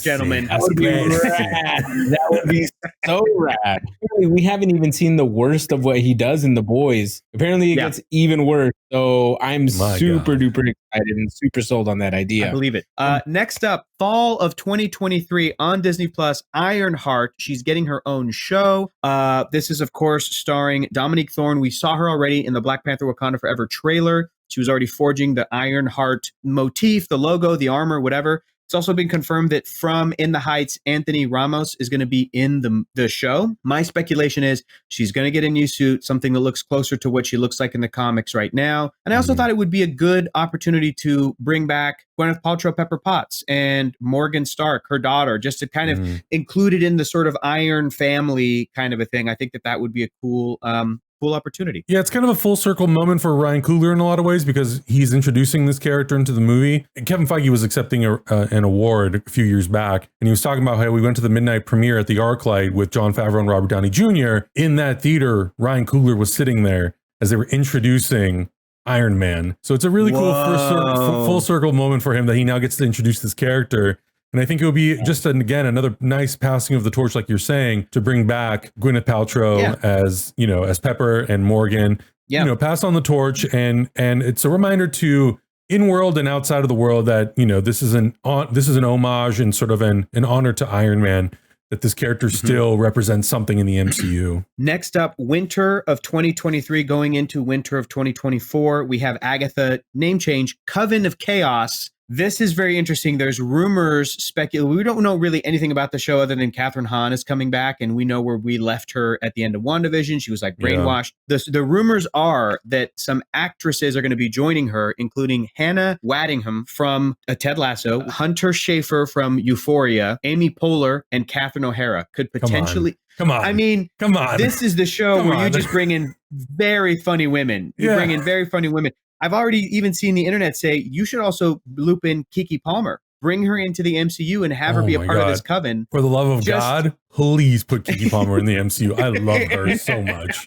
gentlemen. That would be rad. That would be so rad. We haven't even seen the worst of what he does in The Boys. Apparently it gets even worse. So I'm super duper excited and super sold on that idea. I believe it. Next up, fall of 2023 on Disney Plus, Ironheart. She's getting her own show. This is, of course, starring Dominique Thorne. We saw her already in the Black Panther Wakanda Forever trailer. She was already forging the Ironheart motif, the logo, the armor, whatever. It's also been confirmed that from In the Heights, Anthony Ramos is going to be in the show. My speculation is she's going to get a new suit, something that looks closer to what she looks like in the comics right now. And I also thought it would be a good opportunity to bring back Gwyneth Paltrow, Pepper Potts, and Morgan Stark, her daughter, just to kind of include it in the sort of Iron family kind of a thing. I think that would be a cool opportunity. Yeah, it's kind of a full circle moment for Ryan Coogler in a lot of ways because he's introducing this character into the movie. And Kevin Feige was accepting an award a few years back, and he was talking about how we went to the midnight premiere at the ArcLight with Jon Favreau and Robert Downey Jr. In that theater, Ryan Coogler was sitting there as they were introducing Iron Man. So it's a really cool full circle moment for him that he now gets to introduce this character. And I think it would be just, again, another nice passing of the torch, like you're saying, to bring back Gwyneth Paltrow as Pepper and Morgan, pass on the torch. And it's a reminder to in-world and outside of the world that, this is an homage and sort of an honor to Iron Man, that this character still represents something in the MCU. Next up, winter of 2023 going into winter of 2024, we have Agatha, name change, Coven of Chaos. This is very interesting. There's rumors, we don't know really anything about the show other than Catherine Hahn is coming back, and we know where we left her at the end of WandaVision. She was like brainwashed. The rumors are that some actresses are going to be joining her, including Hannah Waddingham from Ted Lasso, Hunter Schafer from Euphoria, Amy Poehler, and Catherine O'Hara could potentially... Come on. I mean, come on. This is the show where you just bring in very funny women. You bring in very funny women. I've already even seen the internet say you should also loop in Keke Palmer, bring her into the MCU and have her be a part of this coven. For the love of God, please put Keke Palmer in the MCU. I love her so much.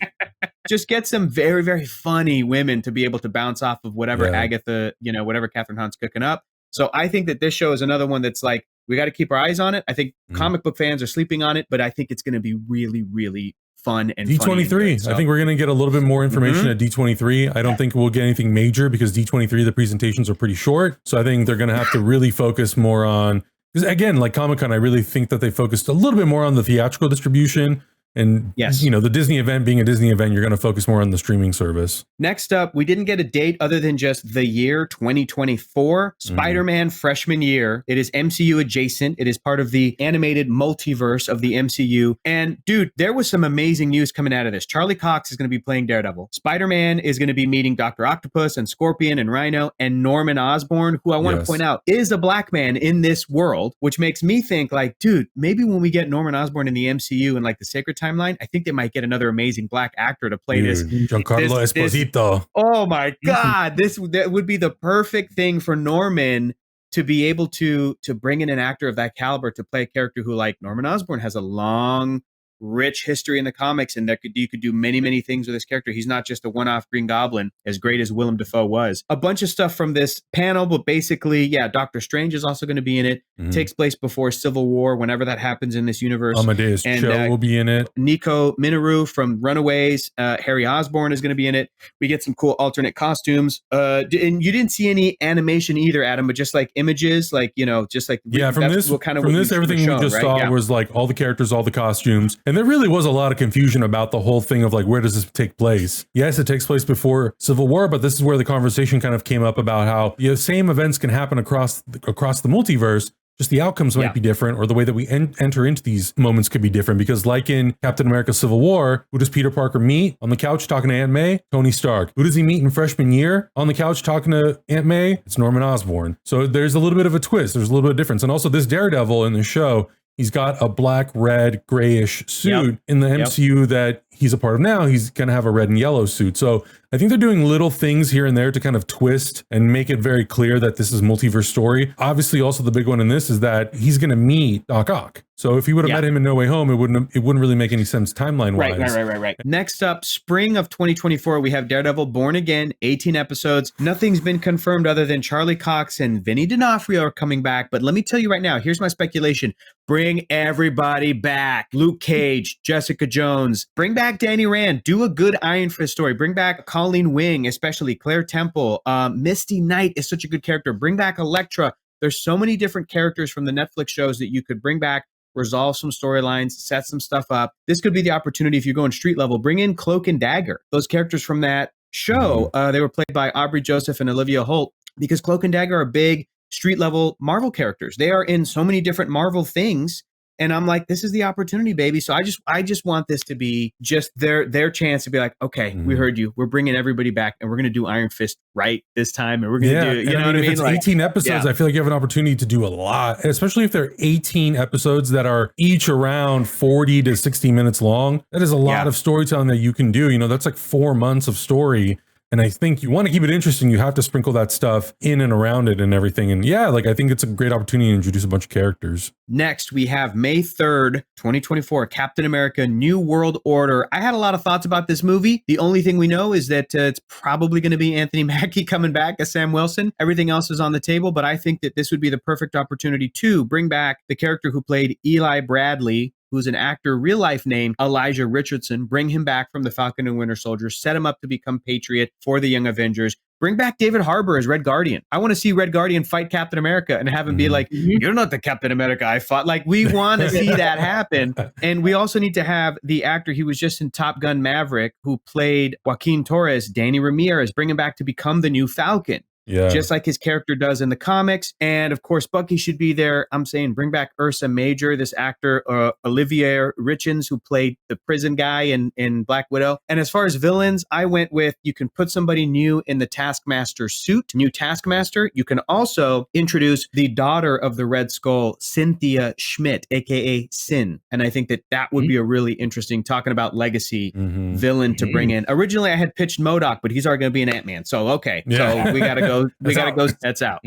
Just get some very, very funny women to be able to bounce off of whatever Agatha, whatever Catherine Hahn's cooking up. So I think that this show is another one that's like, we got to keep our eyes on it. I think comic book fans are sleeping on it, but I think it's going to be really, really fun and D23. I think we're going to get a little bit more information at D23. I don't think we'll get anything major because D23, the presentations are pretty short. So I think they're going to have to really focus more on, because again, like Comic-Con, I really think that they focused a little bit more on the theatrical distribution. And, the Disney event being a Disney event, you're going to focus more on the streaming service. Next up, we didn't get a date other than just the year 2024, Spider-Man freshman year. It is MCU adjacent. It is part of the animated multiverse of the MCU. And dude, there was some amazing news coming out of this. Charlie Cox is going to be playing Daredevil. Spider-Man is going to be meeting Dr. Octopus and Scorpion and Rhino and Norman Osborn, who I want to point out is a black man in this world, which makes me think like, dude, maybe when we get Norman Osborn in the MCU and like the Sacred Timeline, I think they might get another amazing black actor to play this. Giancarlo Esposito. Oh my God. That would be the perfect thing for Norman to be able to bring in an actor of that caliber to play a character who, like Norman Osborn, has a long, rich history in the comics, and you could do many, many things with this character. He's not just a one-off Green Goblin, as great as Willem Dafoe was. A bunch of stuff from this panel, but basically, Doctor Strange is also going to be in it. Takes place before Civil War, whenever that happens in this universe. Amadeus Cho will be in it. Nico Minoru from Runaways. Harry Osborn is going to be in it. We get some cool alternate costumes. And you didn't see any animation either, Adam, but just like images, like, just like from this everything we just saw was like all the characters, all the costumes. And there really was a lot of confusion about the whole thing of like, where does this take place? Yes, it takes place before Civil War, but this is where the conversation kind of came up about how same events can happen across the multiverse, just the outcomes might be different, or the way that we enter into these moments could be different. Because like in Captain America Civil War, who does Peter Parker meet on the couch talking to Aunt May? Tony Stark. Who does he meet in freshman year on the couch talking to Aunt May? It's Norman Osborn. So there's a little bit of a twist. There's a little bit of difference. And also this Daredevil in the show, he's got a black, red, grayish suit. In the MCU that he's a part of now, he's going to have a red and yellow suit. So I think they're doing little things here and there to kind of twist and make it very clear that this is multiverse story. Obviously, also the big one in this is that he's going to meet Doc Ock. So if he would have met him in No Way Home, it wouldn't really make any sense timeline-wise. Right. Next up, spring of 2024, we have Daredevil Born Again, 18 episodes. Nothing's been confirmed other than Charlie Cox and Vinny D'Onofrio are coming back. But let me tell you right now, here's my speculation. Bring everybody back. Luke Cage, Jessica Jones. Bring back Danny Rand. Do a good Iron Fist story. Bring back Colleen Wing, especially Claire Temple. Misty Knight is such a good character. Bring back Elektra. There's so many different characters from the Netflix shows that you could bring back, resolve some storylines, set some stuff up. This could be the opportunity if you're going street level. Bring in Cloak and Dagger. Those characters from that show, they were played by Aubrey Joseph and Olivia Holt, because Cloak and Dagger are big street level Marvel characters. They are in so many different Marvel things. And I'm like, this is the opportunity, baby. So I just want this to be just their chance to be like, okay, we heard you. We're bringing everybody back, and we're going to do Iron Fist right this time. And we're going to do, you know what I mean? If it's 18 episodes, I feel like you have an opportunity to do a lot, especially if they're 18 episodes that are each around 40 to 60 minutes long. That is a lot of storytelling that you can do. You know, that's like 4 months of story. And I think you want to keep it interesting. You have to sprinkle that stuff in and around it and everything. And I think it's a great opportunity to introduce a bunch of characters. Next, we have May 3rd, 2024, Captain America New World Order. I had a lot of thoughts about this movie. The only thing we know is that it's probably going to be Anthony Mackie coming back as Sam Wilson. Everything else is on the table, but I think that this would be the perfect opportunity to bring back the character who played Eli Bradley, who's an actor, real life named Elijah Richardson. Bring him back from the Falcon and Winter Soldier, set him up to become Patriot for the Young Avengers. Bring back David Harbour as Red Guardian. I want to see Red Guardian fight Captain America and have him be like, you're not the Captain America I fought. Like, we want to see that happen. And we also need to have the actor, he was just in Top Gun Maverick, who played Joaquin Torres, Danny Ramirez, bring him back to become the new Falcon. Just like his character does in the comics. And of course, Bucky should be there. I'm saying bring back Ursa Major, this actor, Olivier Richens, who played the prison guy in Black Widow. And as far as villains, I went with, you can put somebody new in the Taskmaster suit, new Taskmaster. You can also introduce the daughter of the Red Skull, Cynthia Schmidt, aka Sin. And I think that would be a really interesting, talking about legacy villain to bring in. Originally, I had pitched MODOK, but he's already going to be an Ant-Man. So, okay. So we got to go. That's out.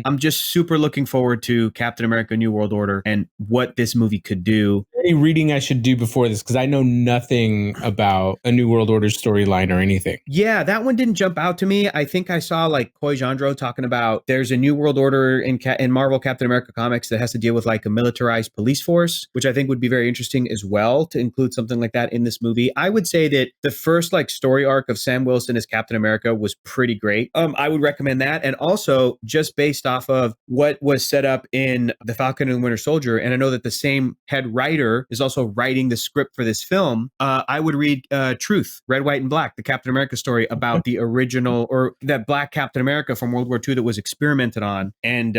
I'm just super looking forward to Captain America New World Order and what this movie could do. Any reading I should do before this, because I know nothing about a New World Order storyline or anything. Yeah, that one didn't jump out to me. I think I saw like Coy Jandreau talking about there's a New World Order in Marvel Captain America comics that has to deal with like a militarized police force, which I think would be very interesting as well to include something like that in this movie. I would say that the first like story arc of Sam Wilson as Captain America was pretty great. I would recommend that. And also just based off of what was set up in The Falcon and the Winter Soldier. And I know that the same head writer is also writing the script for this film. I would read Truth, Red, White, and Black, the Captain America story about the original, or that black Captain America from World War II that was experimented on and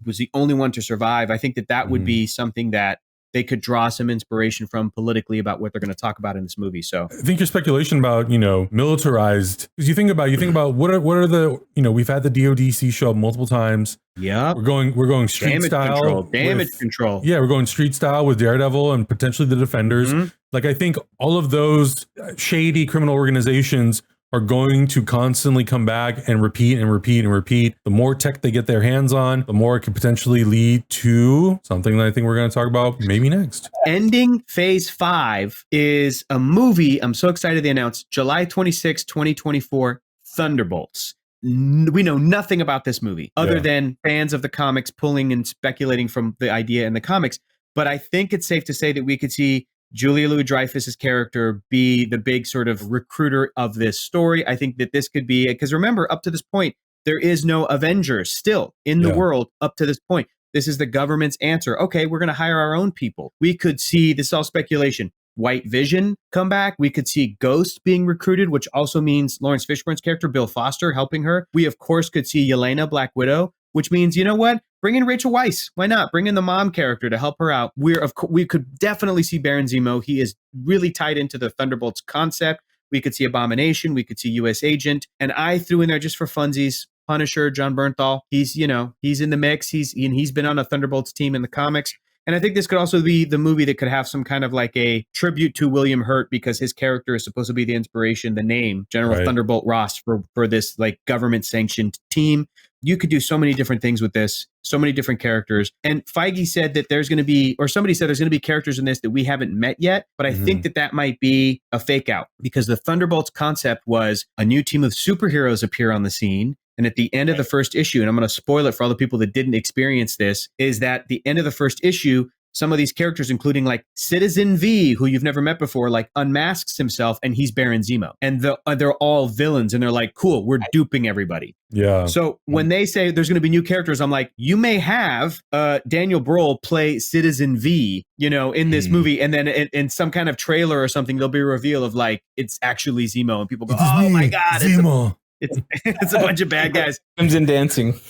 was the only one to survive. I think that would be something that they could draw some inspiration from politically about what they're going to talk about in this movie. So I think your speculation about, militarized, because you think about what are the, we've had the DODC show up multiple times. Yeah. We're going street style. Damage control. Yeah, we're going street style with Daredevil and potentially the Defenders. Like, I think all of those shady criminal organizations are going to constantly come back and repeat and repeat and repeat. The more tech they get their hands on, the more it could potentially lead to something that I think we're going to talk about maybe next. Ending Phase 5 is a movie I'm so excited they announced July 26, 2024, Thunderbolts. We know nothing about this movie other than fans of the comics pulling and speculating from the idea in the comics. But I think it's safe to say that we could see Julia Louis-Dreyfus's character be the big sort of recruiter of this story. I think that this could be, because remember, up to this point, there is no Avengers still in the world up to this point. This is the government's answer. Okay, we're going to hire our own people. We could see, this is all speculation, White Vision come back. We could see Ghost being recruited, which also means Lawrence Fishburne's character, Bill Foster, helping her. We, of course, could see Yelena, Black Widow. which means, you know what? Bring in Rachel Weisz. Why not? Bring in the mom character to help her out. We could definitely see Baron Zemo. He is really tied into the Thunderbolts concept. We could see Abomination. We could see U.S. Agent. And I threw in there just for funsies, Punisher, John Bernthal. He's in the mix. He's been on a Thunderbolts team in the comics. And I think this could also be the movie that could have some kind of like a tribute to William Hurt, because his character is supposed to be the inspiration, the name, General Thunderbolt Ross, for this like government sanctioned team. You could do so many different things with this, so many different characters. And Feige said that there's going to be, or somebody said there's going to be characters in this that we haven't met yet. But I think that might be a fake out, because the Thunderbolts concept was a new team of superheroes appear on the scene. And at the end of the first issue, and I'm going to spoil it for all the people that didn't experience this, is that the end of the first issue, some of these characters, including like Citizen V, who you've never met before, like unmasks himself and he's Baron Zemo. And they're all villains. And they're like, cool, we're duping everybody. Yeah. So when they say there's going to be new characters, I'm like, you may have Daniel Brohl play Citizen V, in this movie. And then in some kind of trailer or something, there'll be a reveal of like, it's actually Zemo. And people go, oh my God, Zemo. It's a bunch of bad guys. And dancing.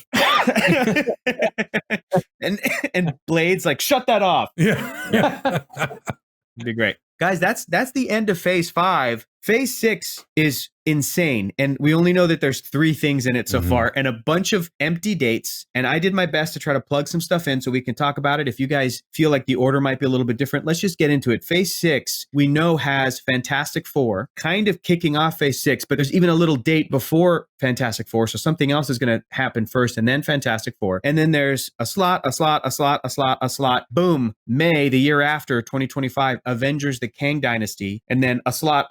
and Blade's like, shut that off. Yeah. It'd be great. Guys, that's the end of phase 5. Phase 6 is insane. And we only know that there's 3 things in it so far and a bunch of empty dates. And I did my best to try to plug some stuff in so we can talk about it. If you guys feel like the order might be a little bit different, let's just get into it. Phase 6, we know, has Fantastic Four kind of kicking off phase 6, but there's even a little date before Fantastic Four. So something else is going to happen first and then Fantastic Four. And then there's a slot. Boom. May, the year after, 2025, Avengers, the Kang Dynasty. And then a slot.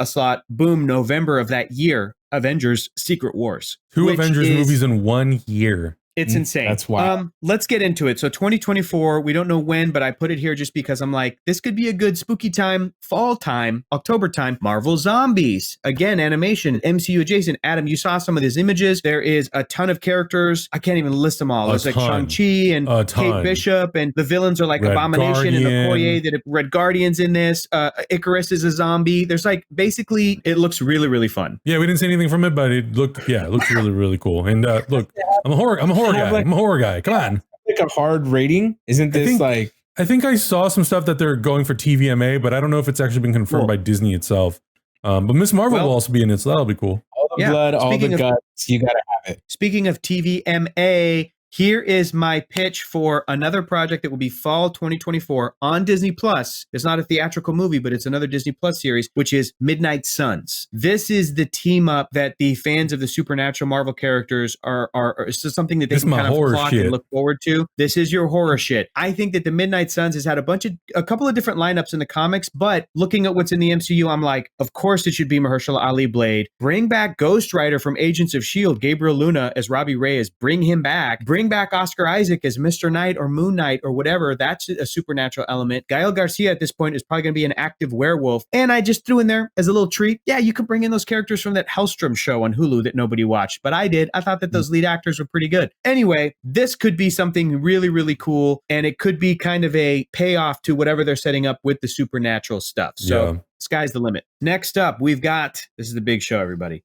Boom, November of that year, Avengers Secret Wars. 2 Avengers movies in 1 year. It's insane. That's wild. Let's get into it. So 2024, we don't know when, but I put it here just because I'm like, this could be a good spooky time, fall time, October time. Marvel Zombies. Again, animation, MCU adjacent. Adam, you saw some of these images. There is a ton of characters. I can't even list them all. There's like Shang-Chi and Kate Bishop, and the villains are like Red Abomination Guardian. and Okoye, that Red Guardian's in this. Icarus is a zombie. There's like, basically, it looks really, really fun. Yeah, we didn't see anything from it, but it looked really, really cool. And look, I'm a horror guy. I'm a horror guy. Come on. Like a hard rating? Isn't this I think I saw some stuff that they're going for TVMA, but I don't know if it's actually been confirmed by Disney itself. But Miss Marvel will also be in it, so that'll be cool. All the blood, all the guts, you gotta have it. Speaking of TVMA, here is my pitch for another project that will be fall 2024 on Disney Plus. It's not a theatrical movie, but it's another Disney Plus series, which is Midnight Suns. This is the team up that the fans of the supernatural Marvel characters are something that they can kind of clock and look forward to. This is your horror shit. I think that the Midnight Suns has had a couple of different lineups in the comics, but looking at what's in the MCU, I'm like, of course it should be Mahershala Ali Blade. Bring back Ghost Rider from Agents of S.H.I.E.L.D., Gabriel Luna as Robbie Reyes. Bring him back. Bring back Oscar Isaac as Mr. Knight or Moon Knight or whatever. That's a supernatural element. Gael Garcia at this point is probably going to be an active werewolf. And I just threw in there as a little treat, yeah, you could bring in those characters from that Hellstrom show on Hulu that nobody watched, but I did. I thought that those lead actors were pretty good. Anyway, this could be something really, really cool, and it could be kind of a payoff to whatever they're setting up with the supernatural stuff. So sky's the limit. Next up, we've got, this is the big show, everybody.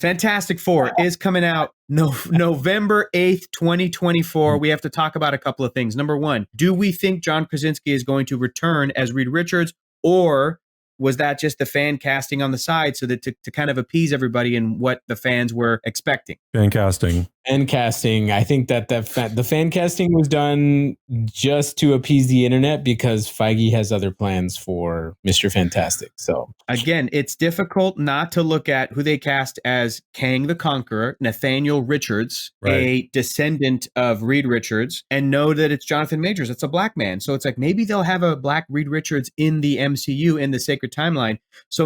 Fantastic Four is coming out November 8th, 2024. We have to talk about a couple of things. Number one, do we think John Krasinski is going to return as Reed Richards, or was that just the fan casting on the side so that to kind of appease everybody and what the fans were expecting? Fan casting. Fan casting. I think that the fan casting was done just to appease the internet because Feige has other plans for Mr. Fantastic. So again, it's difficult not to look at who they cast as Kang the Conqueror, Nathaniel Richards, a descendant of Reed Richards, and know that it's Jonathan Majors. It's a black man. So it's like maybe they'll have a black Reed Richards in the MCU in the Sacred Timeline. So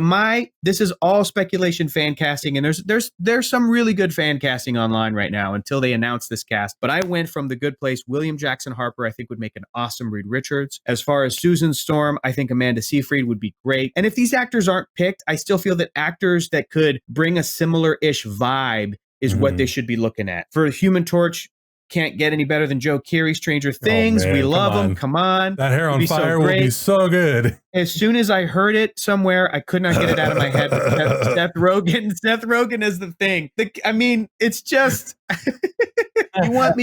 this is all speculation fan casting, and there's some really good fan casting online right now until they announce this cast. But I went from the good place. William Jackson Harper, I think, would make an awesome Reed Richards. As far as Susan Storm, I think Amanda Seyfried would be great. And if these actors aren't picked, I still feel that actors that could bring a similar-ish vibe is what they should be looking at. For Human Torch, can't get any better than Joe Keery, Stranger Things. We love him. Come on. That hair on fire will be so good. As soon as I heard it somewhere, I could not get it out of my head. Seth Rogen is the thing. I mean, it's just... You want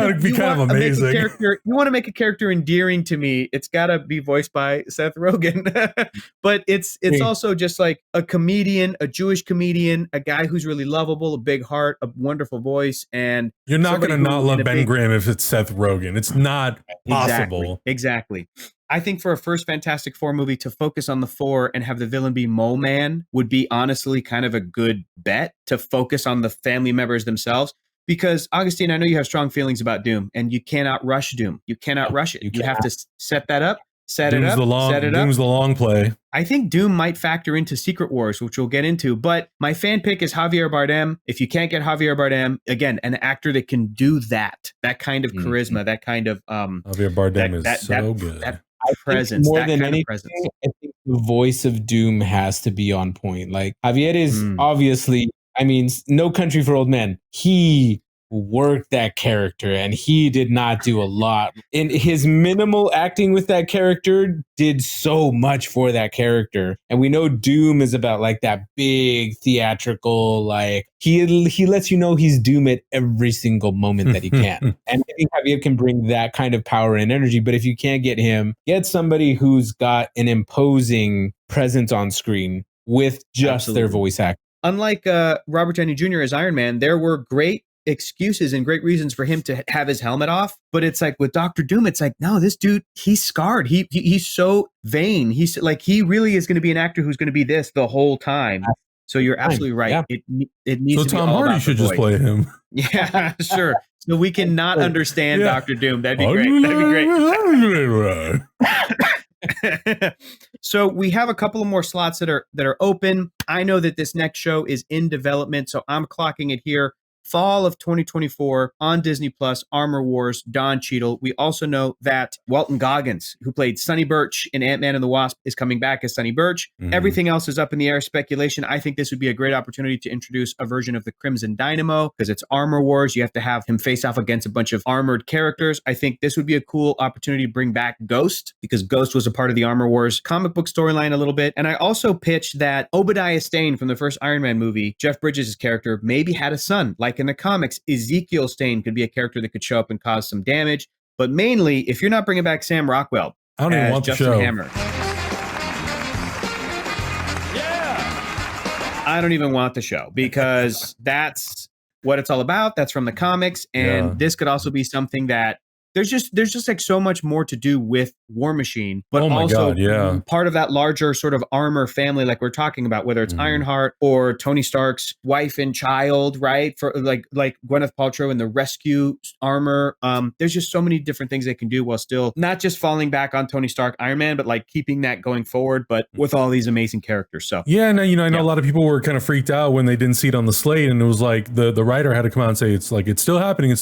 That'd be kind of amazing. You want to make a character endearing to me. It's got to be voiced by Seth Rogen. But it's also just like a comedian, a Jewish comedian, a guy who's really lovable, a big heart, a wonderful voice, and you're not going to not love Ben Grimm if it's Seth Rogen. It's not possible. Exactly. I think for a first Fantastic Four movie to focus on the Four and have the villain be Mole Man would be honestly kind of a good bet to focus on the family members themselves. Because, Augustine, I know you have strong feelings about Doom, and you cannot rush Doom. You cannot rush it. You have to set that up, set it up. Doom's the long play. I think Doom might factor into Secret Wars, which we'll get into. But my fan pick is Javier Bardem. If you can't get Javier Bardem, again, an actor that can do that kind of charisma, that kind of Javier Bardem is so good. That presence, more than anything, I think the voice of Doom has to be on point. Like Javier is obviously, I mean, No Country for Old Men. He worked that character, and he did not do a lot. And his minimal acting with that character did so much for that character. And we know Doom is about like that big theatrical, like he lets you know he's Doom at every single moment that he can. And I think Javier can bring that kind of power and energy. But if you can't get him, get somebody who's got an imposing presence on screen with just their voice acting. Unlike Robert Downey Jr. as Iron Man, there were great excuses and great reasons for him to have his helmet off. But it's like with Dr. Doom, it's like, no, this dude, he's scarred. He's so vain. He's like, he really is going to be an actor who's going to be this the whole time. So you're absolutely right. Yeah. It needs to be Tom all Hardy about should just play him. Yeah, sure. So we cannot understand Dr. Doom. That'd be great. That'd be great. So we have a couple of more slots that are open. I know that this next show is in development, so I'm clocking it here. Fall of 2024 on Disney Plus, Armor Wars, Don Cheadle. We also know that Walton Goggins, who played Sonny Birch in Ant-Man and the Wasp, is coming back as Sonny Birch. Everything else is up in the air, speculation. I think this would be a great opportunity to introduce a version of the Crimson Dynamo, because it's Armor Wars. You have to have him face off against a bunch of armored characters. I think this would be a cool opportunity to bring back Ghost, because Ghost was a part of the Armor Wars comic book storyline a little bit. And I also pitched that Obadiah Stane from the first Iron Man movie, Jeff Bridges' character, maybe had a son. Like in the comics, Ezekiel Stane could be a character that could show up and cause some damage. But mainly, if you're not bringing back Sam Rockwell I don't even want Justin the show. Hammer, I don't even want the show, because that's what it's all about. That's from the comics. And this could also be something that there's just like so much more to do with War Machine, but also part of that larger sort of armor family, like we're talking about, whether it's Ironheart or Tony Stark's wife and child, right? For like Gwyneth Paltrow and the rescue armor. There's just so many different things they can do while still not just falling back on Tony Stark, Iron Man, but like keeping that going forward, but with all these amazing characters. So I know a lot of people were kind of freaked out when they didn't see it on the slate, and it was like the writer had to come out and say it's still happening.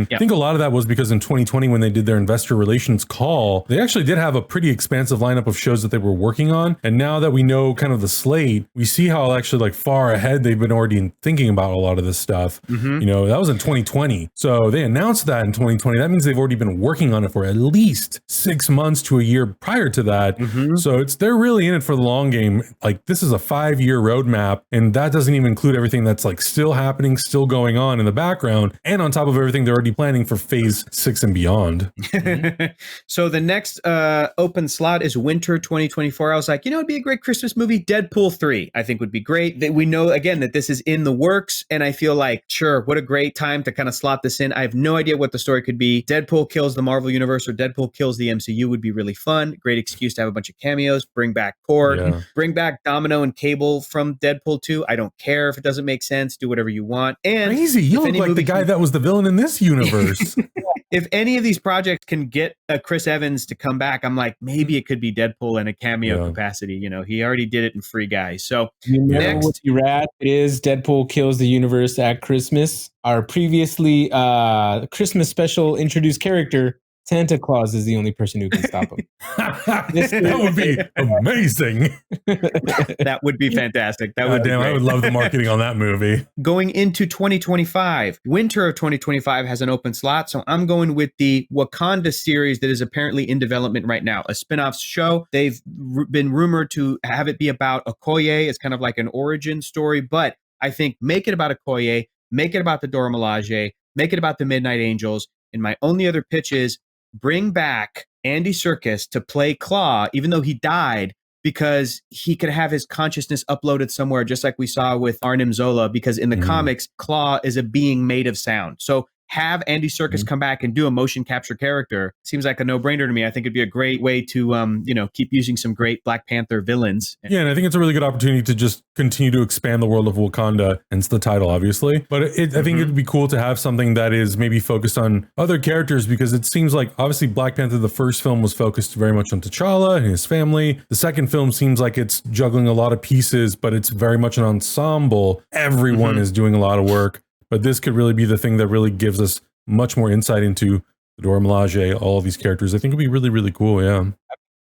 I think a lot of that was because in 2020, when they did their investor relations call, they actually did have a pretty expansive lineup of shows that they were working on. And now that we know kind of the slate, we see how actually like far ahead they've been already thinking about a lot of this stuff. That was in 2020. So they announced that in 2020. That means they've already been working on it for at least 6 months to a year prior to that. So they're really in it for the long game. Like this is a 5-year roadmap, and that doesn't even include everything that's like still happening, still going on in the background. And on top of everything, they're already planning for phase 6 and beyond. So the next open slot is winter 2024. I was like, it'd be a great Christmas movie. Deadpool 3, I think would be great. That we know again that this is in the works, and I feel like, sure, what a great time to kind of slot this in. I have no idea what the story could be. Deadpool kills the Marvel Universe or Deadpool kills the MCU would be really fun. Great excuse to have a bunch of cameos. Bring back Cord, bring back Domino and Cable from Deadpool 2. I don't care if it doesn't make sense. Do whatever you want. And crazy, you look like the guy that was the villain in this universe. If any of these projects can get Chris Evans to come back, I'm like, maybe it could be Deadpool in a cameo capacity. He already did it in Free Guy. So next, what you rad is Deadpool kills the universe at Christmas. Our previously Christmas special introduced character, Santa Claus, is the only person who can stop him. That would be amazing. That would be fantastic. That would I would love the marketing on that movie. Going into 2025, winter of 2025 has an open slot. So I'm going with the Wakanda series that is apparently in development right now, a spin-off show. They've been rumored to have it be about Okoye. It's kind of like an origin story, but I think make it about Okoye, make it about the Dora Milaje, make it about the Midnight Angels. And my only other pitch is bring back Andy Serkis to play Claw, even though he died, because he could have his consciousness uploaded somewhere, just like we saw with Arnim Zola, because in the comics, Claw is a being made of sound. So have Andy Serkis come back and do a motion capture character. Seems like a no-brainer to me. I think it'd be a great way to, keep using some great Black Panther villains. Yeah, and I think it's a really good opportunity to just continue to expand the world of Wakanda, hence the title, obviously. But I think it'd be cool to have something that is maybe focused on other characters, because it seems like, obviously, Black Panther, the first film, was focused very much on T'Challa and his family. The second film seems like it's juggling a lot of pieces, but it's very much an ensemble. Everyone is doing a lot of work. But this could really be the thing that really gives us much more insight into the Dora Milaje, all of these characters. I think it'd be really, really cool. Yeah.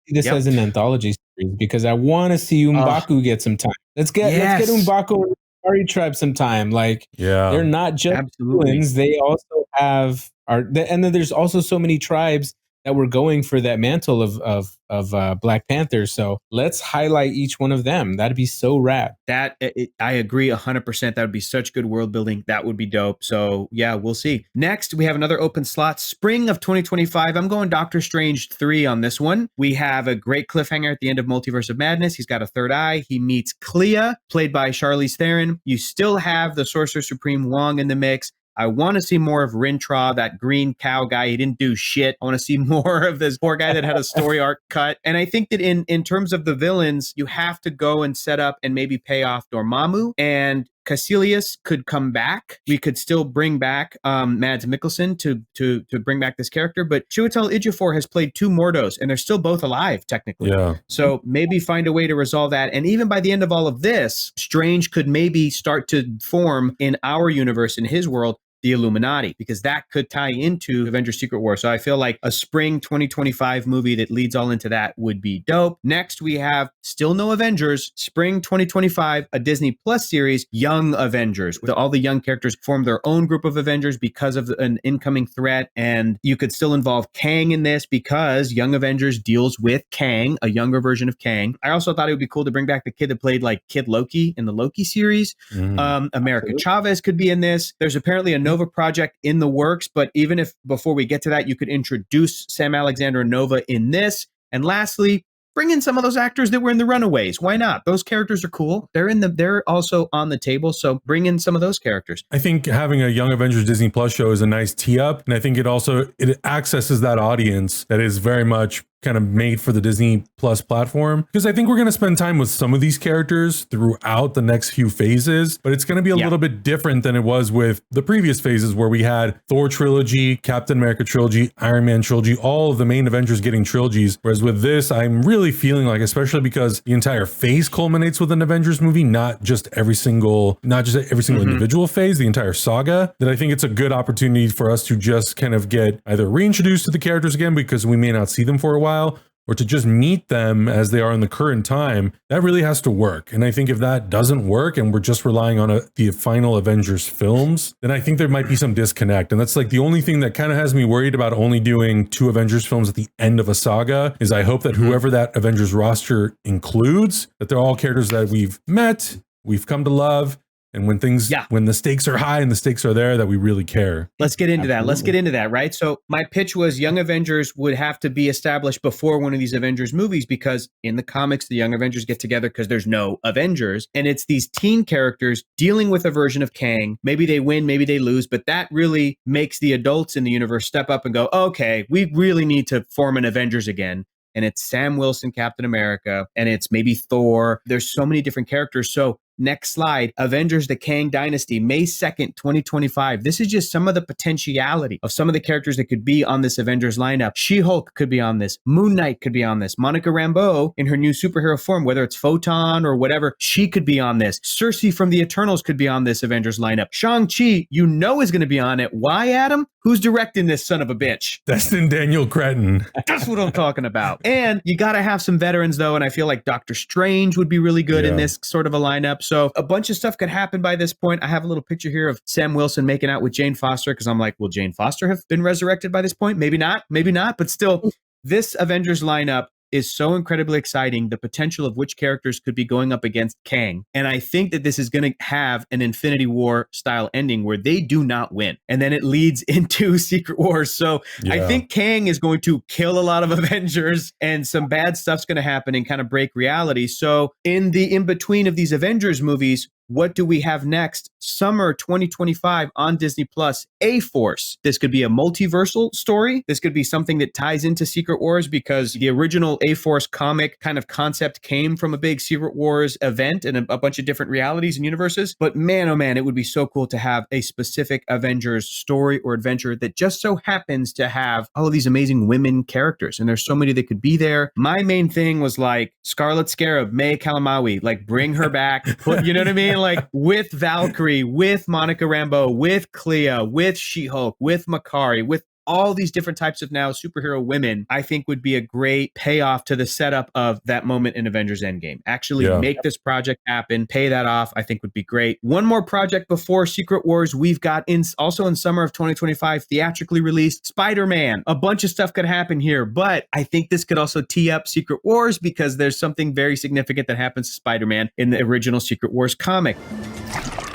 This as an anthology series, because I want to see M'Baku get some time. Let's get M'Baku and the Ari tribe some time. Like, they're not just villains; they also have and then there's also so many tribes that were going for that mantle of Black Panther. So let's highlight each one of them. That'd be so rad. I agree 100%. That would be such good world building. That would be dope. So yeah, we'll see. Next, we have another open slot, spring of 2025. I'm going Doctor Strange 3 on this one. We have a great cliffhanger at the end of Multiverse of Madness. He's got a third eye. He meets Clea, played by Charlize Theron. You still have the Sorcerer Supreme Wong in the mix. I want to see more of Rintra, that green cow guy. He didn't do shit. I want to see more of this poor guy that had a story arc cut. And I think that in terms of the villains, you have to go and set up and maybe pay off Dormammu, and Caecilius could come back. We could still bring back Mads Mikkelsen to bring back this character, but Chiwetel Ejiofor has played 2 Mordos, and they're still both alive technically. Yeah. So maybe find a way to resolve that. And even by the end of all of this, Strange could maybe start to form in our universe, in his world, the Illuminati, because that could tie into Avengers Secret War. So I feel like a spring 2025 movie that leads all into that would be dope. Next, we have still no Avengers, spring 2025, a Disney Plus series, Young Avengers. All the young characters form their own group of Avengers because of an incoming threat. And you could still involve Kang in this because Young Avengers deals with Kang, a younger version of Kang. I also thought it would be cool to bring back the kid that played like Kid Loki in the Loki series. America Chavez could be in this. There's apparently a Nova project in the works, but even if before we get to that, you could introduce Sam Alexander and Nova in this. And lastly, bring in some of those actors that were in the Runaways. Why not? Those characters are cool. They're also on the table. So bring in some of those characters. I think having a Young Avengers Disney Plus show is a nice tee up. And I think it accesses that audience that is very much kind of made for the Disney Plus platform, because I think we're going to spend time with some of these characters throughout the next few phases, but it's going to be a little bit different than it was with the previous phases where we had Thor trilogy, Captain America trilogy, Iron Man trilogy, all of the main Avengers getting trilogies. Whereas with this, I'm really feeling like, especially because the entire phase culminates with an Avengers movie, not just every single individual phase, the entire saga, that I think it's a good opportunity for us to just kind of get either reintroduced to the characters again, because we may not see them for a while, or to just meet them as they are in the current time. That really has to work. And I think if that doesn't work and we're just relying on the final Avengers films, then I think there might be some disconnect. And that's like the only thing that kind of has me worried about only doing 2 Avengers films at the end of a saga, is I hope that whoever that Avengers roster includes, that they're all characters that we've met, we've come to love, and when the stakes are high and the stakes are there, that we really care. Let's get into that. Right. So my pitch was Young Avengers would have to be established before one of these Avengers movies, because in the comics, the Young Avengers get together because there's no Avengers. And it's these teen characters dealing with a version of Kang. Maybe they win, maybe they lose, but that really makes the adults in the universe step up and go, okay, we really need to form an Avengers again. And it's Sam Wilson, Captain America, and it's maybe Thor. There's so many different characters. So next slide, Avengers, the Kang Dynasty, May 2nd, 2025. This is just some of the potentiality of some of the characters that could be on this Avengers lineup. She-Hulk could be on this. Moon Knight could be on this. Monica Rambeau in her new superhero form, whether it's Photon or whatever, she could be on this. Cersei from the Eternals could be on this Avengers lineup. Shang-Chi, is going to be on it. Why, Adam? Who's directing this son of a bitch? Destin Daniel Cretton. That's what I'm talking about. And you got to have some veterans, though, and I feel like Doctor Strange would be really good in this sort of a lineup. So a bunch of stuff could happen by this point. I have a little picture here of Sam Wilson making out with Jane Foster, because I'm like, will Jane Foster have been resurrected by this point? Maybe not, but still, this Avengers lineup is so incredibly exciting, the potential of which characters could be going up against Kang. And I think that this is going to have an Infinity War style ending where they do not win. And then it leads into Secret Wars. So I think Kang is going to kill a lot of Avengers and some bad stuff's going to happen and kind of break reality. So in the in-between of these Avengers movies, what do we have next? Summer 2025 on Disney Plus, A-Force. This could be a multiversal story. This could be something that ties into Secret Wars because the original A-Force comic kind of concept came from a big Secret Wars event and a bunch of different realities and universes. But man, oh man, it would be so cool to have a specific Avengers story or adventure that just so happens to have all of these amazing women characters. And there's so many that could be there. My main thing was like Scarlet Scarab, May Kalamaui, like bring her back, put, you know what I mean? Like with Valkyrie, with Monica Rambeau, with Clea, with She-Hulk, with Makari, with all these different types of now superhero women, I think would be a great payoff to the setup of that moment in Avengers Endgame. Actually make this project happen, pay that off, I think would be great. One more project before Secret Wars, we've got also in summer of 2025, theatrically released Spider-Man. A bunch of stuff could happen here, but I think this could also tee up Secret Wars because there's something very significant that happens to Spider-Man in the original Secret Wars comic.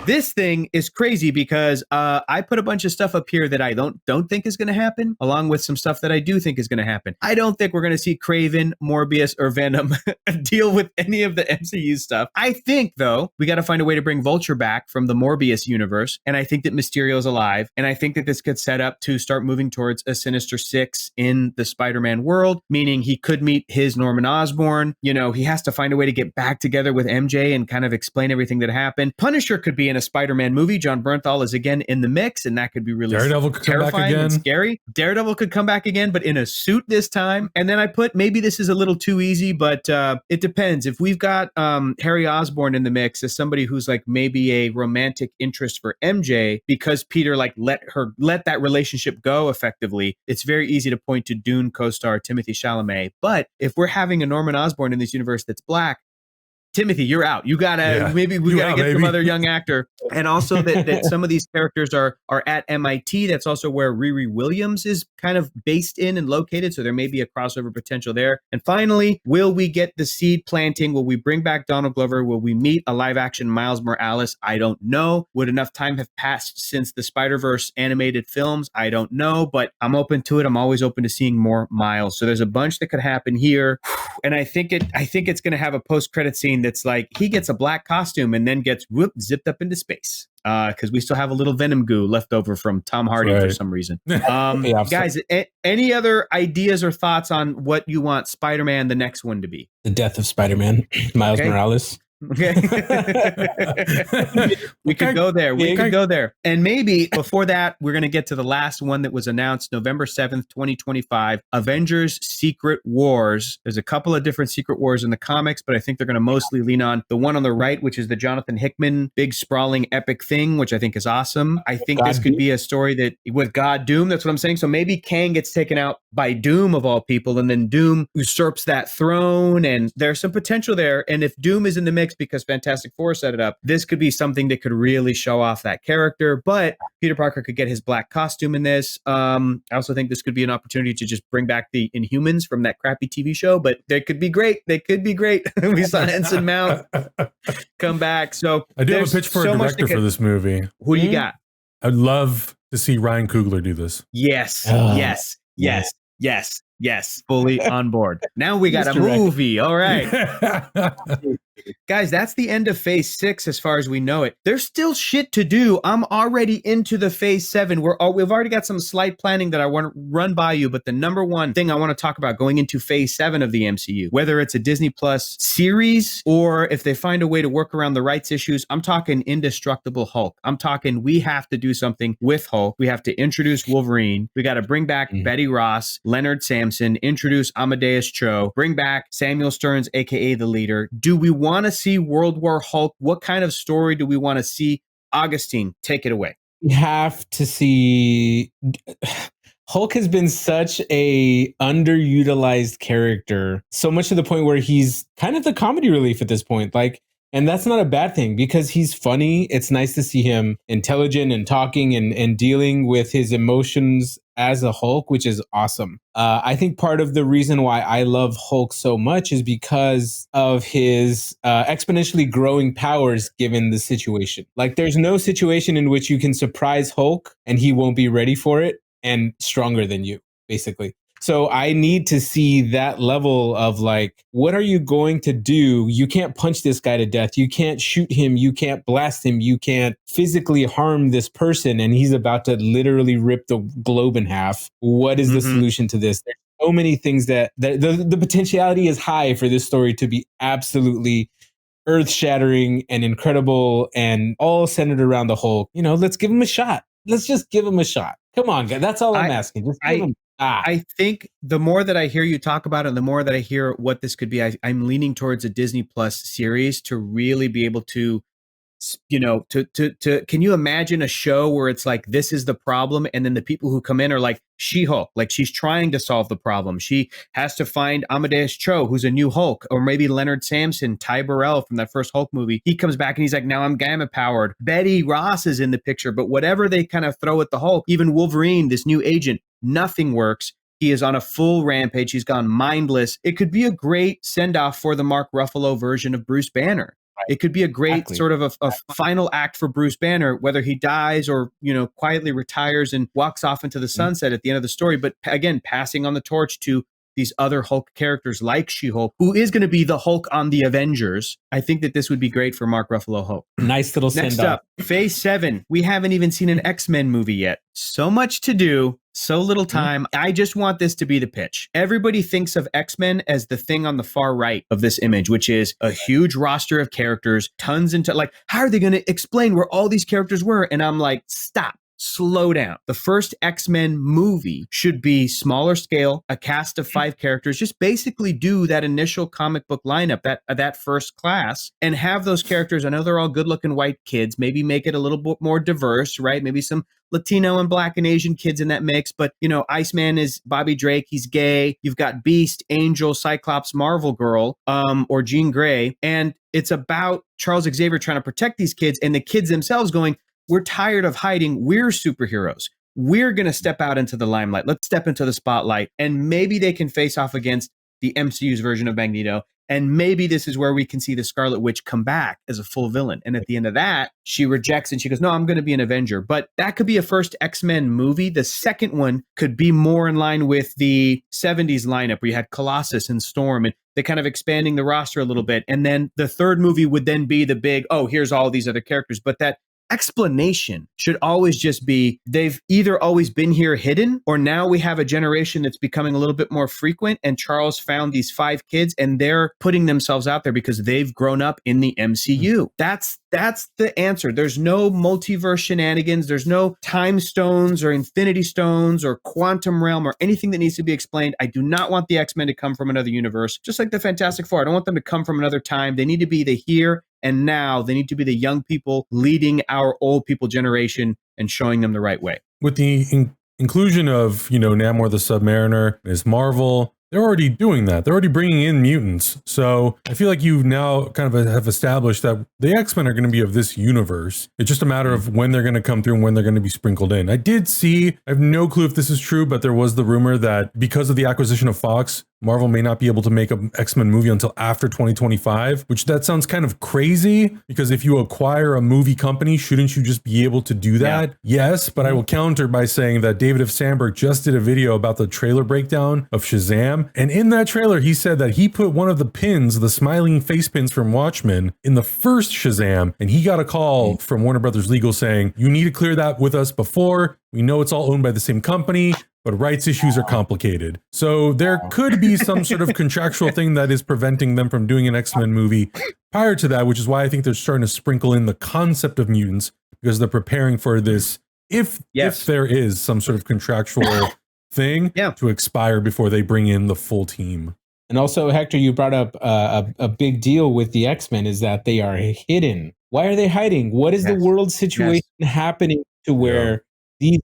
This thing is crazy because I put a bunch of stuff up here that I don't think is going to happen, along with some stuff that I do think is going to happen. I don't think we're going to see Kraven, Morbius, or Venom deal with any of the MCU stuff. I think, though, we got to find a way to bring Vulture back from the Morbius universe, and I think that Mysterio's alive, and I think that this could set up to start moving towards a Sinister Six in the Spider-Man world, meaning he could meet his Norman Osborn. You know, he has to find a way to get back together with MJ and kind of explain everything that happened. Punisher could be in a Spider-Man movie. John Bernthal is again in the mix, and that could be really Daredevil could come back again. And scary. Daredevil could come back again, but in a suit this time. And then I put, maybe this is a little too easy, but it depends. If we've got Harry Osborn in the mix as somebody who's like maybe a romantic interest for MJ, because Peter like let that relationship go effectively, it's very easy to point to Dune co-star Timothée Chalamet. But if we're having a Norman Osborn in this universe that's black, Timothy, you're out. You gotta maybe we gotta get some other young actor, and also that some of these characters are at MIT. That's also where Riri Williams is kind of based in and located. So there may be a crossover potential there. And finally, will we get the seed planting? Will we bring back Donald Glover? Will we meet a live action Miles Morales? I don't know. Would enough time have passed since the Spider-Verse animated films? I don't know, but I'm open to it. I'm always open to seeing more Miles. So there's a bunch that could happen here, and I think it's going to have a post-credit scene that's like he gets a black costume and then gets zipped up into space because we still have a little Venom goo left over from Tom Hardy for some reason. Guys, any other ideas or thoughts on what you want Spider-Man, the next one, to be? The death of Spider-Man, Miles Morales. Okay. We could go there. We could go there. And maybe before that, we're going to get to the last one that was announced November 7th, 2025, Avengers Secret Wars. There's a couple of different Secret Wars in the comics, but I think they're going to mostly lean on the one on the right, which is the Jonathan Hickman big sprawling epic thing, which I think is awesome. I think this could be a story that with God Doom, that's what I'm saying. So maybe Kang gets taken out by Doom of all people, and then Doom usurps that throne, and there's some potential there. And if Doom is in the mix because Fantastic Four set it up, this could be something that could really show off that character. But Peter Parker could get his black costume in this. I also think this could be an opportunity to just bring back the Inhumans from that crappy TV show, but they could be great. They could be great. We saw Ensign Mount come back. So I do have a pitch for a director for this movie. Who do you got? I'd love to see Ryan Coogler do this. Yes. Yes, fully on board. Now we got a movie. All right. Guys, that's the end of phase 6 as far as we know it. There's still shit to do. I'm already into the phase 7. We've already got some slight planning that I want to run by you, but the number one thing I want to talk about going into phase 7 of the MCU, whether it's a Disney Plus series or if they find a way to work around the rights issues, I'm talking Indestructible Hulk. I'm talking we have to do something with Hulk. We have to introduce Wolverine. We got to bring back Betty Ross, Leonard Samson, introduce Amadeus Cho, bring back Samuel Stearns, aka the leader. Do we want to see World War Hulk? What kind of story do we want to see? Augustine, take it away. We have to see. Hulk has been such a underutilized character, so much to the point where he's kind of the comedy relief at this point. And that's not a bad thing because he's funny. It's nice to see him intelligent and talking and dealing with his emotions as a Hulk, which is awesome. I think part of the reason why I love Hulk so much is because of his exponentially growing powers given the situation. Like, there's no situation in which you can surprise Hulk and he won't be ready for it and stronger than you, basically. So I need to see that level of like, what are you going to do? You can't punch this guy to death. You can't shoot him. You can't blast him. You can't physically harm this person. And he's about to literally rip the globe in half. What is the solution to this? There's so many things that the potentiality is high for this story to be absolutely earth-shattering and incredible and all centered around the Hulk. You know, let's give him a shot. Let's just give him a shot. Come on, guys. That's all I'm asking. Just give him. I think the more that I hear you talk about it, the more that I hear what this could be, I'm leaning towards a Disney Plus series to really be able to, you know, to can you imagine a show where it's like, this is the problem, and then the people who come in are like She-Hulk, like she's trying to solve the problem. She has to find Amadeus Cho, who's a new Hulk, or maybe Leonard Samson, Ty Burrell from that first Hulk movie. He comes back and he's like, now I'm gamma powered. Betty Ross is in the picture, but whatever they kind of throw at the Hulk, even Wolverine, this new agent, nothing works. He is on a full rampage. He's gone mindless. It could be a great send-off for the Mark Ruffalo version of Bruce Banner. It could be a great sort of a final act for Bruce Banner, whether he dies or, you know, quietly retires and walks off into the sunset at the end of the story. But again, passing on the torch to these other Hulk characters like She-Hulk, who is going to be the Hulk on the Avengers. I think that this would be great for Mark Ruffalo Hulk. Nice little send-off. Next up, Phase 7. We haven't even seen an X-Men movie yet. So much to do. So little time. I just want this to be the pitch. Everybody thinks of X-Men as the thing on the far right of this image, which is a huge roster of characters, tons into like, how are they going to explain where all these characters were? And I'm like, stop. Slow down. The first X-Men movie should be smaller scale, a cast of 5 characters, just basically do that initial comic book lineup, that first class, and have those characters. I know they're all good-looking white kids. Maybe make it a little bit more diverse, right? Maybe some Latino and Black and Asian kids in that mix. But, you know, Iceman is Bobby Drake. He's gay. You've got Beast, Angel, Cyclops, Marvel Girl, or Jean Grey. And it's about Charles Xavier trying to protect these kids, and the kids themselves going, we're tired of hiding. We're superheroes. We're going to step out into the limelight. Let's step into the spotlight. And maybe they can face off against the MCU's version of Magneto. And maybe this is where we can see the Scarlet Witch come back as a full villain. And at the end of that, she rejects and she goes, no, I'm going to be an Avenger. But that could be a first X-Men movie. The second one could be more in line with the 70s lineup where you had Colossus and Storm, and they're kind of expanding the roster a little bit. And then the third movie would then be the big, oh, here's all these other characters. But that explanation should always just be, they've either always been here hidden, or now we have a generation that's becoming a little bit more frequent, and Charles found these 5 kids and they're putting themselves out there because they've grown up in the MCU. That's the answer. There's no multiverse shenanigans. There's no time stones or infinity stones or quantum realm or anything that needs to be explained. I do not want the X-Men to come from another universe, just like the Fantastic Four. I don't want them to come from another time. They need to be the here and now. They need to be the young people leading our old people generation and showing them the right way. With the inclusion of, you know, Namor the Submariner, Ms. Marvel, they're already doing that. They're already bringing in mutants. So I feel like you now kind of have established that the X-Men are going to be of this universe. It's just a matter of when they're going to come through and when they're going to be sprinkled in. I did see, I have no clue if this is true, but there was the rumor that because of the acquisition of Fox, Marvel may not be able to make an X-Men movie until after 2025, which that sounds kind of crazy, because if you acquire a movie company, shouldn't you just be able to do that? Yeah. Yes, but I will counter by saying that David F. Sandberg just did a video about the trailer breakdown of Shazam. And in that trailer, he said that he put one of the pins, the smiling face pins from Watchmen, in the first Shazam. And he got a call from Warner Brothers Legal saying, you need to clear that with us before. We know it's all owned by the same company, but rights issues are complicated. So there could be some sort of contractual thing that is preventing them from doing an X-Men movie prior to that, which is why I think they're starting to sprinkle in the concept of mutants, because they're preparing for this, if there is some sort of contractual thing to expire before they bring in the full team. And also, Hector, you brought up a big deal with the X-Men is that they are hidden. Why are they hiding? What is the world situation happening to where these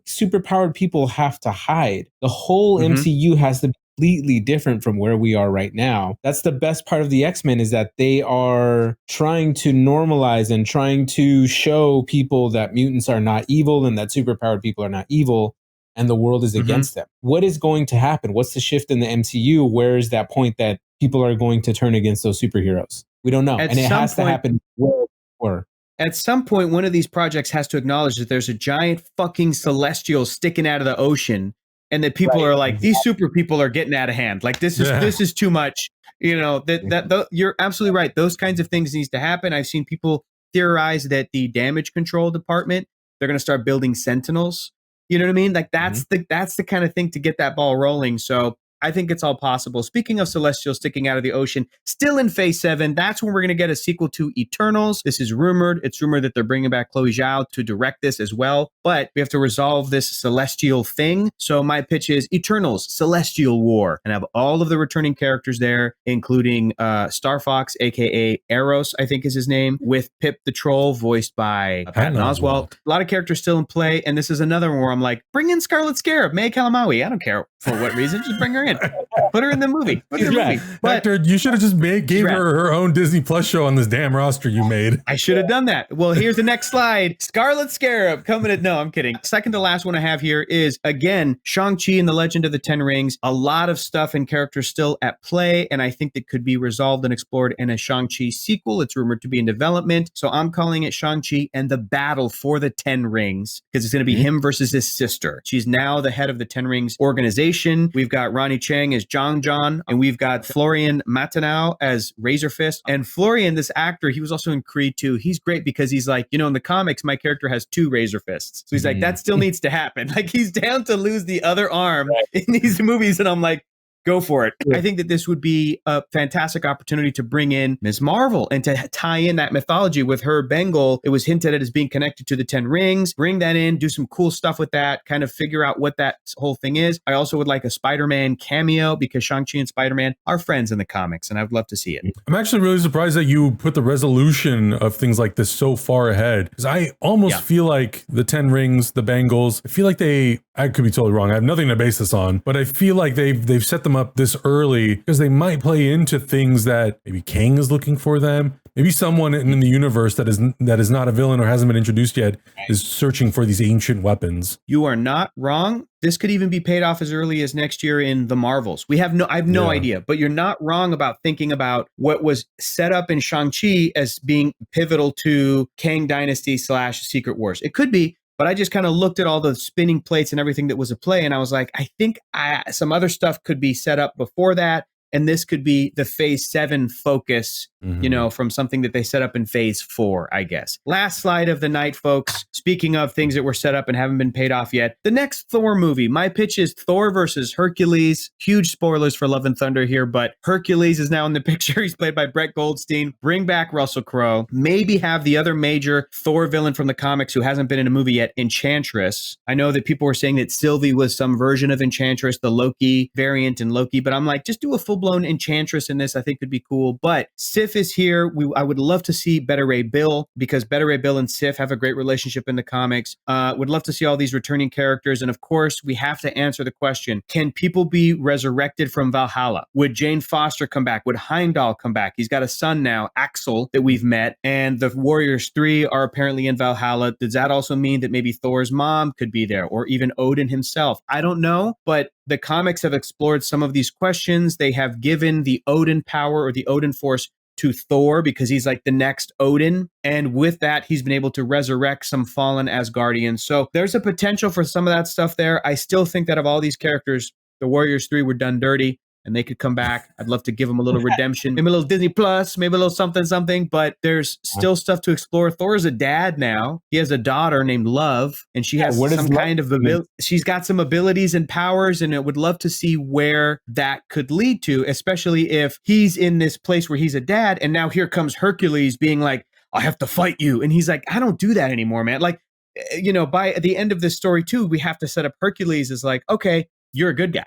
superpowered people have to hide? The whole MCU has to be completely different from where we are right now. That's the best part of the X-Men, is that they are trying to normalize and trying to show people that mutants are not evil and that superpowered people are not evil. and the world is against them. What is going to happen? What's the shift in the MCU? Where is that point that people are going to turn against those superheroes? We don't know. And it has to happen well before. At some point, one of these projects has to acknowledge that there's a giant fucking celestial sticking out of the ocean, and that people are like, these super people are getting out of hand. Like this is too much. You know, you're absolutely right. Those kinds of things needs to happen. I've seen people theorize that the damage control department, they're going to start building Sentinels. You know what I mean? Like that's the kind of thing to get that ball rolling. So I think it's all possible. Speaking of celestials sticking out of the ocean, still in Phase 7, that's when we're going to get a sequel to Eternals. This is rumored. It's rumored that they're bringing back Chloe Zhao to direct this as well. But we have to resolve this celestial thing. So my pitch is Eternals, Celestial War, and have all of the returning characters there, including Star Fox, a.k.a. Eros, I think is his name, with Pip the Troll, voiced by Patton Oswalt. A lot of characters still in play. And this is another one where I'm like, bring in Scarlet Scarab, May Kalamaui. I don't care for what reason. Just bring her in. Put her in the movie. Put her in the movie. But Hector, you should have just gave her own Disney Plus show on this damn roster you made. I should have done that. Well, here's the next slide. Scarlet Scarab coming at... No, I'm kidding. Second to last one I have here is, again, Shang-Chi and the Legend of the Ten Rings. A lot of stuff and characters still at play, and I think that could be resolved and explored in a Shang-Chi sequel. It's rumored to be in development. So I'm calling it Shang-Chi and the Battle for the Ten Rings, because it's going to be him versus his sister. She's now the head of the Ten Rings organization. We've got Ronnie Chang as John, and we've got Florian Matanao as Razor Fist. And Florian, this actor, he was also in Creed 2. He's great because he's like, you know, in the comics, my character has 2 Razor Fists. So he's like, that still needs to happen. Like, he's down to lose the other arm in these movies. And I'm like, go for it. I think that this would be a fantastic opportunity to bring in Ms. Marvel and to tie in that mythology with her Bengal. It was hinted at as being connected to the Ten Rings. Bring that in, do some cool stuff with that, kind of figure out what that whole thing is. I also would like a Spider-Man cameo because Shang-Chi and Spider-Man are friends in the comics, and I would love to see it. I'm actually really surprised that you put the resolution of things like this so far ahead, because I almost feel like the Ten Rings, the Bengals, I feel like I could be totally wrong. I have nothing to base this on, but I feel like they've set them up this early because they might play into things that maybe Kang is looking for them. Maybe someone in the universe that is not a villain or hasn't been introduced yet is searching for these ancient weapons. You are not wrong. This could even be paid off as early as next year in the Marvels. I have no idea, but you're not wrong about thinking about what was set up in Shang-Chi as being pivotal to Kang Dynasty / Secret Wars. It could be. But I just kind of looked at all the spinning plates and everything that was at play, and I was like, I think some other stuff could be set up before that. And this could be the Phase 7 focus, you know, from something that they set up in Phase 4, I guess. Last slide of the night, folks. Speaking of things that were set up and haven't been paid off yet, the next Thor movie, my pitch is Thor versus Hercules. Huge spoilers for Love and Thunder here, but Hercules is now in the picture. He's played by Brett Goldstein. Bring back Russell Crowe. Maybe have the other major Thor villain from the comics who hasn't been in a movie yet, Enchantress. I know that people were saying that Sylvie was some version of Enchantress, the Loki variant in Loki, but I'm like, just do a full-blown Enchantress in this. I think could be cool. But Sif is here. I would love to see Beta Ray Bill, because Beta Ray Bill and Sif have a great relationship in the comics. Would love to see all these returning characters. And of course, we have to answer the question, can people be resurrected from Valhalla? Would Jane Foster come back? Would Heimdall come back? He's got a son now, Axel, that we've met. And the Warriors 3 are apparently in Valhalla. Does that also mean that maybe Thor's mom could be there, or even Odin himself? I don't know, but the comics have explored some of these questions. They have given the Odin power, or the Odin force, to Thor because he's like the next Odin. And with that, he's been able to resurrect some fallen Asgardians. So there's a potential for some of that stuff there. I still think that of all these characters, the Warriors 3 were done dirty, and they could come back. I'd love to give them a little redemption, maybe a little Disney Plus, maybe a little something, but there's still stuff to explore. Thor is a dad now. He has a daughter named Love, and she has some kind of ability. She's got some abilities and powers, and I would love to see where that could lead to, especially if he's in this place where he's a dad, and now here comes Hercules being like, I have to fight you. And he's like, I don't do that anymore, man. Like, you know, by the end of this story too, we have to set up Hercules as like, okay, you're a good guy.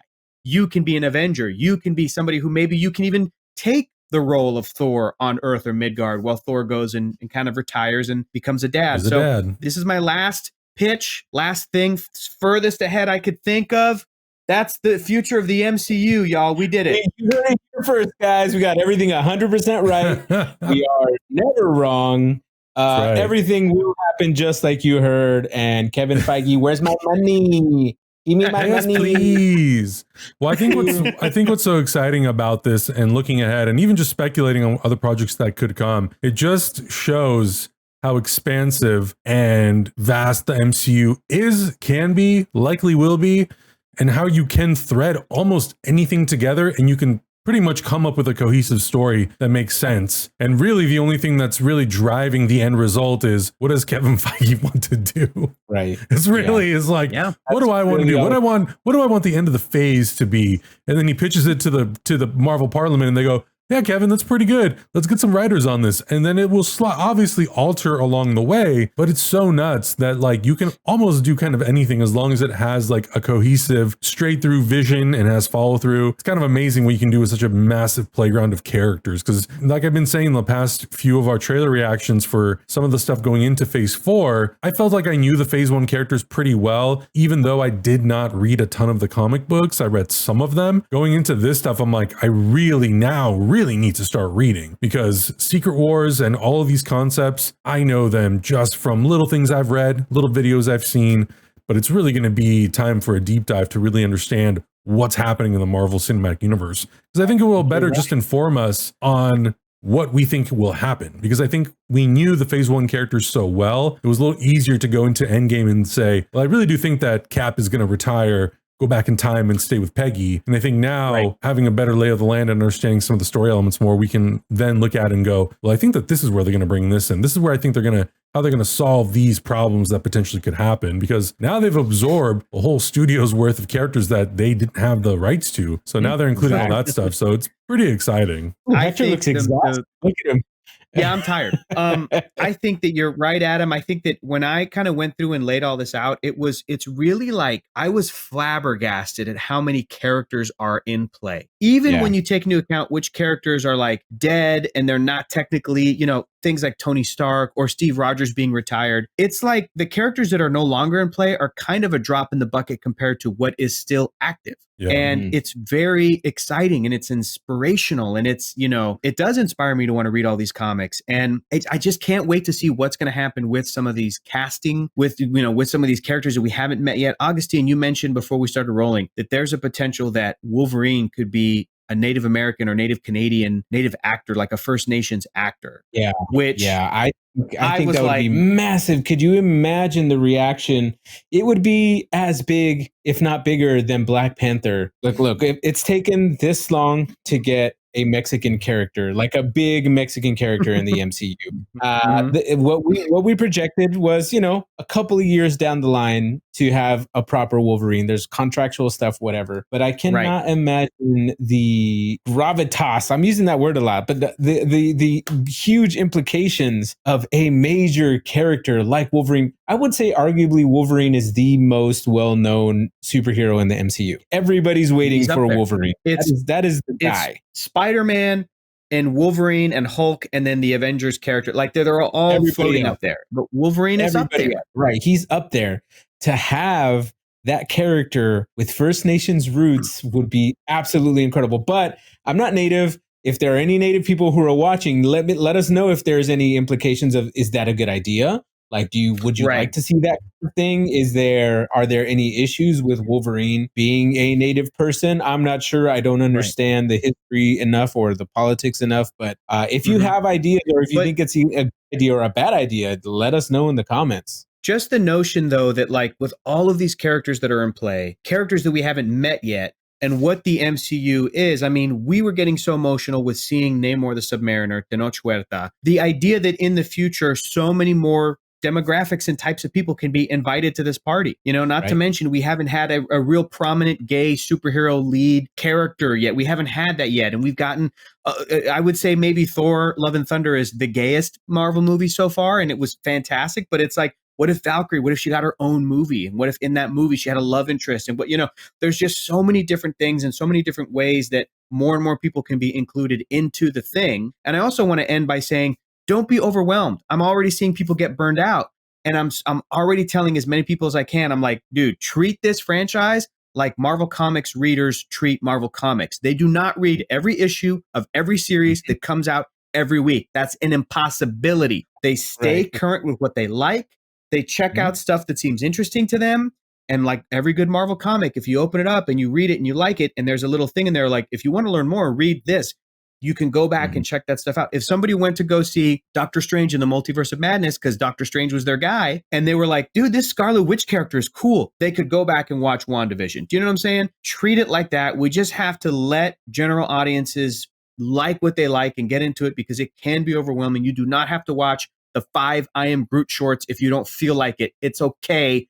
You can be an Avenger. You can be somebody who maybe you can even take the role of Thor on Earth or Midgard while Thor goes and kind of retires and becomes a dad. This is my last pitch, last thing, furthest ahead I could think of. That's the future of the MCU, y'all. We did it. You heard it here first, guys. We got everything 100% right. We are never wrong. Everything will happen just like you heard. And Kevin Feige, where's my money? Give me my Yes, money. please. Well, I think what's so exciting about this and looking ahead and even just speculating on other projects that could come, it just shows how expansive and vast the MCU is, can be, likely will be, and how you can thread almost anything together and you can pretty much come up with a cohesive story that makes sense. And really the only thing that's really driving the end result is, what does Kevin Feige want to do? Right. It's really is like, what do I want to do? What do I want the end of the phase to be? And then he pitches it to the Marvel Parliament and they go, yeah, Kevin, that's pretty good. Let's get some writers on this. And then it will obviously alter along the way, but it's so nuts that like you can almost do kind of anything as long as it has like a cohesive straight through vision and has follow through. It's kind of amazing what you can do with such a massive playground of characters. Cause like I've been saying in the past few of our trailer reactions for some of the stuff going into phase 4, I felt like I knew the phase 1 characters pretty well, even though I did not read a ton of the comic books. I read some of them. Going into this stuff, I'm like, I really need to start reading, because Secret Wars and all of these concepts, I know them just from little things I've read, little videos I've seen, but it's really going to be time for a deep dive to really understand what's happening in the Marvel Cinematic Universe. Because I think it will better just inform us on what we think will happen, because I think we knew the phase 1 characters so well, it was a little easier to go into Endgame and say, well, I really do think that Cap is going to retire, go back in time and stay with Peggy. And I think now having a better lay of the land and understanding some of the story elements more, we can then look at it and go, well, I think that this is where they're going to bring this in. This is where I think how they're going to solve these problems that potentially could happen, because now they've absorbed a whole studio's worth of characters that they didn't have the rights to. So now they're including all that stuff. So it's pretty exciting. Hector looks exhausted. Look at him. Yeah, I'm tired. I think that you're right, Adam. I think that when I kind of went through and laid all this out, it's really like I was flabbergasted at how many characters are in play. Even when you take into account which characters are like dead and they're not technically, things like Tony Stark or Steve Rogers being retired. It's like the characters that are no longer in play are kind of a drop in the bucket compared to what is still active. Yeah. And it's very exciting and it's inspirational and it's, it does inspire me to want to read all these comics. And I just can't wait to see what's going to happen with some of these casting, with some of these characters that we haven't met yet. Augustine, you mentioned before we started rolling that there's a potential that Wolverine could be a Native American or Native Canadian native actor, like a First Nations actor. Yeah. I think that would be massive. Could you imagine the reaction? It would be as big, if not bigger, than Black Panther. Look, it's taken this long to get a Mexican character, like a big Mexican character in the MCU. What we projected was, a couple of years down the line to have a proper Wolverine. There's contractual stuff, whatever. But I cannot imagine the gravitas. I'm using that word a lot, but the huge implications of a major character like Wolverine. I would say arguably Wolverine is the most well-known superhero in the MCU. Everybody's waiting for a Wolverine. That is the guy. Spider-Man and Wolverine and Hulk and then the Avengers character. Like they're all floating up there. But Wolverine is up there. Right. He's up there. To have that character with First Nations roots would be absolutely incredible. But I'm not Native. If there are any Native people who are watching, let us know if there's any implications of, is that a good idea? Like, would you like to see that thing? Are there any issues with Wolverine being a Native person? I'm not sure. I don't understand the history enough or the politics enough. But if you have ideas, or if you think it's a good idea or a bad idea, let us know in the comments. Just the notion, though, that like with all of these characters that are in play, characters that we haven't met yet, and what the MCU is, I mean, we were getting so emotional with seeing Namor the Submariner, Tenoch Huerta. The idea that in the future, so many more demographics and types of people can be invited to this party. Not to mention we haven't had a real prominent gay superhero lead character yet. We haven't had that yet. And we've gotten, I would say maybe Thor, Love and Thunder is the gayest Marvel movie so far. And it was fantastic. But it's like, what if Valkyrie, what if she got her own movie? And what if in that movie she had a love interest? And there's just so many different things and so many different ways that more and more people can be included into the thing. And I also want to end by saying, don't be overwhelmed. I'm already seeing people get burned out. And I'm already telling as many people as I can, I'm like, dude, treat this franchise like Marvel Comics readers treat Marvel Comics. They do not read every issue of every series that comes out every week. That's an impossibility. They stay current with what they like. They check out stuff that seems interesting to them. And like every good Marvel comic, if you open it up and you read it and you like it, and there's a little thing in there like, if you want to learn more, read this. You can go back and check that stuff out. If somebody went to go see Doctor Strange in the Multiverse of Madness because Doctor Strange was their guy, and they were like, dude, this Scarlet Witch character is cool, they could go back and watch WandaVision. Do you know what I'm saying? Treat it like that. We just have to let general audiences like what they like and get into it, because it can be overwhelming. You do not have to watch the 5 I Am Groot shorts if you don't feel like it. It's okay.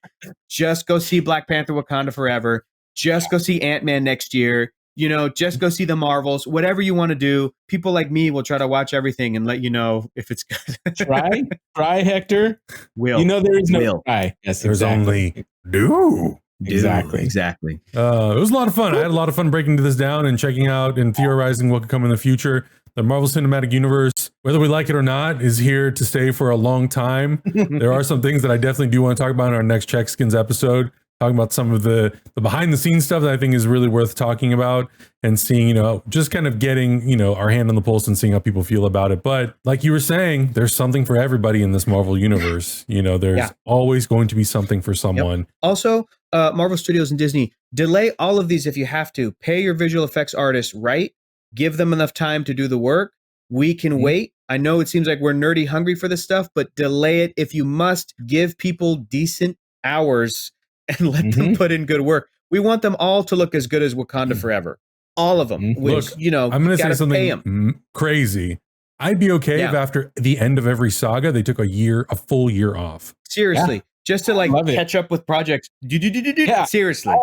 Just go see Black Panther Wakanda Forever. Just go see Ant-Man next year. You know, just go see the Marvels, whatever you want to do. People like me will try to watch everything and let you know if it's good. Try, Hector. Will. You know, there is no try. Yes, there's only do. Exactly. It was a lot of fun. I had a lot of fun breaking this down and checking out and theorizing what could come in the future. The Marvel Cinematic Universe, whether we like it or not, is here to stay for a long time. There are some things that I definitely do want to talk about in our next Check Skins episode, talking about some of the behind the scenes stuff that I think is really worth talking about, and seeing, you know, just kind of getting, you know, our hand on the pulse and seeing how people feel about it. But like you were saying, there's something for everybody in this Marvel universe. You know, there's always going to be something for someone. Yep. Also, Marvel Studios and Disney, delay all of these if you have to. Pay your visual effects artists, right? Give them enough time to do the work. We can wait. I know it seems like we're nerdy hungry for this stuff, but delay it if you must. Give people decent hours and let them put in good work. We want them all to look as good as Wakanda Forever. All of them. Which, look, you know, I'm going to say something crazy. I'd be okay if after the end of every saga, they took a full year off. Seriously. Just to like catch up with projects. Seriously.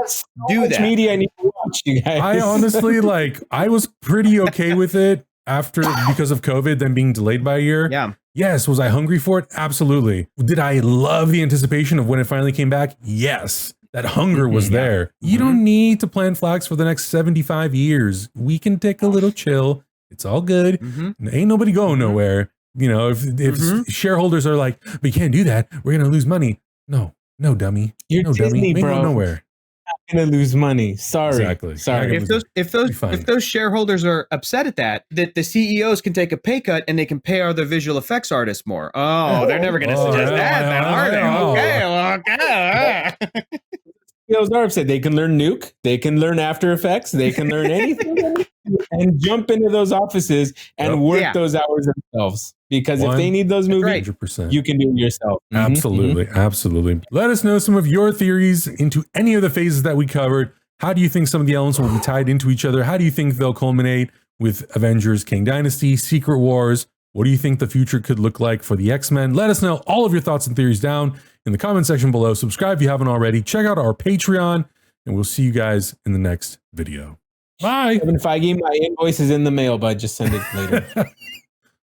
Do that. Media I need to watch, you guys. I honestly, I was pretty okay with it because of COVID, then being delayed by a year. Yeah. Yes. Was I hungry for it? Absolutely. Did I love the anticipation of when it finally came back? Yes. That hunger was there. You don't need to plant flags for the next 75 years. We can take a little chill. It's all good. Ain't nobody going nowhere. You know, if shareholders are like, we can't do that, we're going to lose money. No, dummy. You're Disney, dummy. bro. Ain't nowhere. Gonna lose money. Sorry. Exactly. Sorry. If those shareholders are upset at that the CEOs can take a pay cut and they can pay other visual effects artists more. Oh, they're never gonna suggest that, are they? Okay. CEOs are upset. They can learn Nuke. They can learn After Effects. They can learn anything and jump into those offices and work those hours themselves. Because if they need those movies, 100%. You can do it yourself. Absolutely. Absolutely. Let us know some of your theories into any of the phases that we covered. How do you think some of the elements will be tied into each other? How do you think they'll culminate with Avengers, Kang Dynasty, Secret Wars? What do you think the future could look like for the X-Men? Let us know all of your thoughts and theories down in the comment section below. Subscribe if you haven't already. Check out our Patreon, and we'll see you guys in the next video. Bye. Kevin Feige, my invoice is in the mail, but just send it later.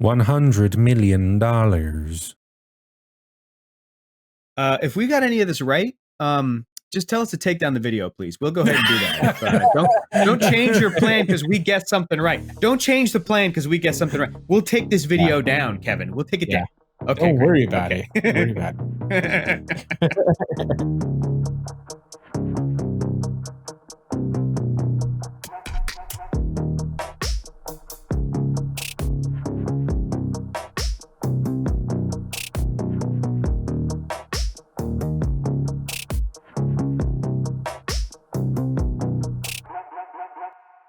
$100 million. If we got any of this right, just tell us to take down the video, please. We'll go ahead and do that. Don't change your plan because we get something right. Don't change the plan because we get something right. We'll take this video down, Kevin. We'll take it down. Okay. Don't worry about it. Don't worry about it.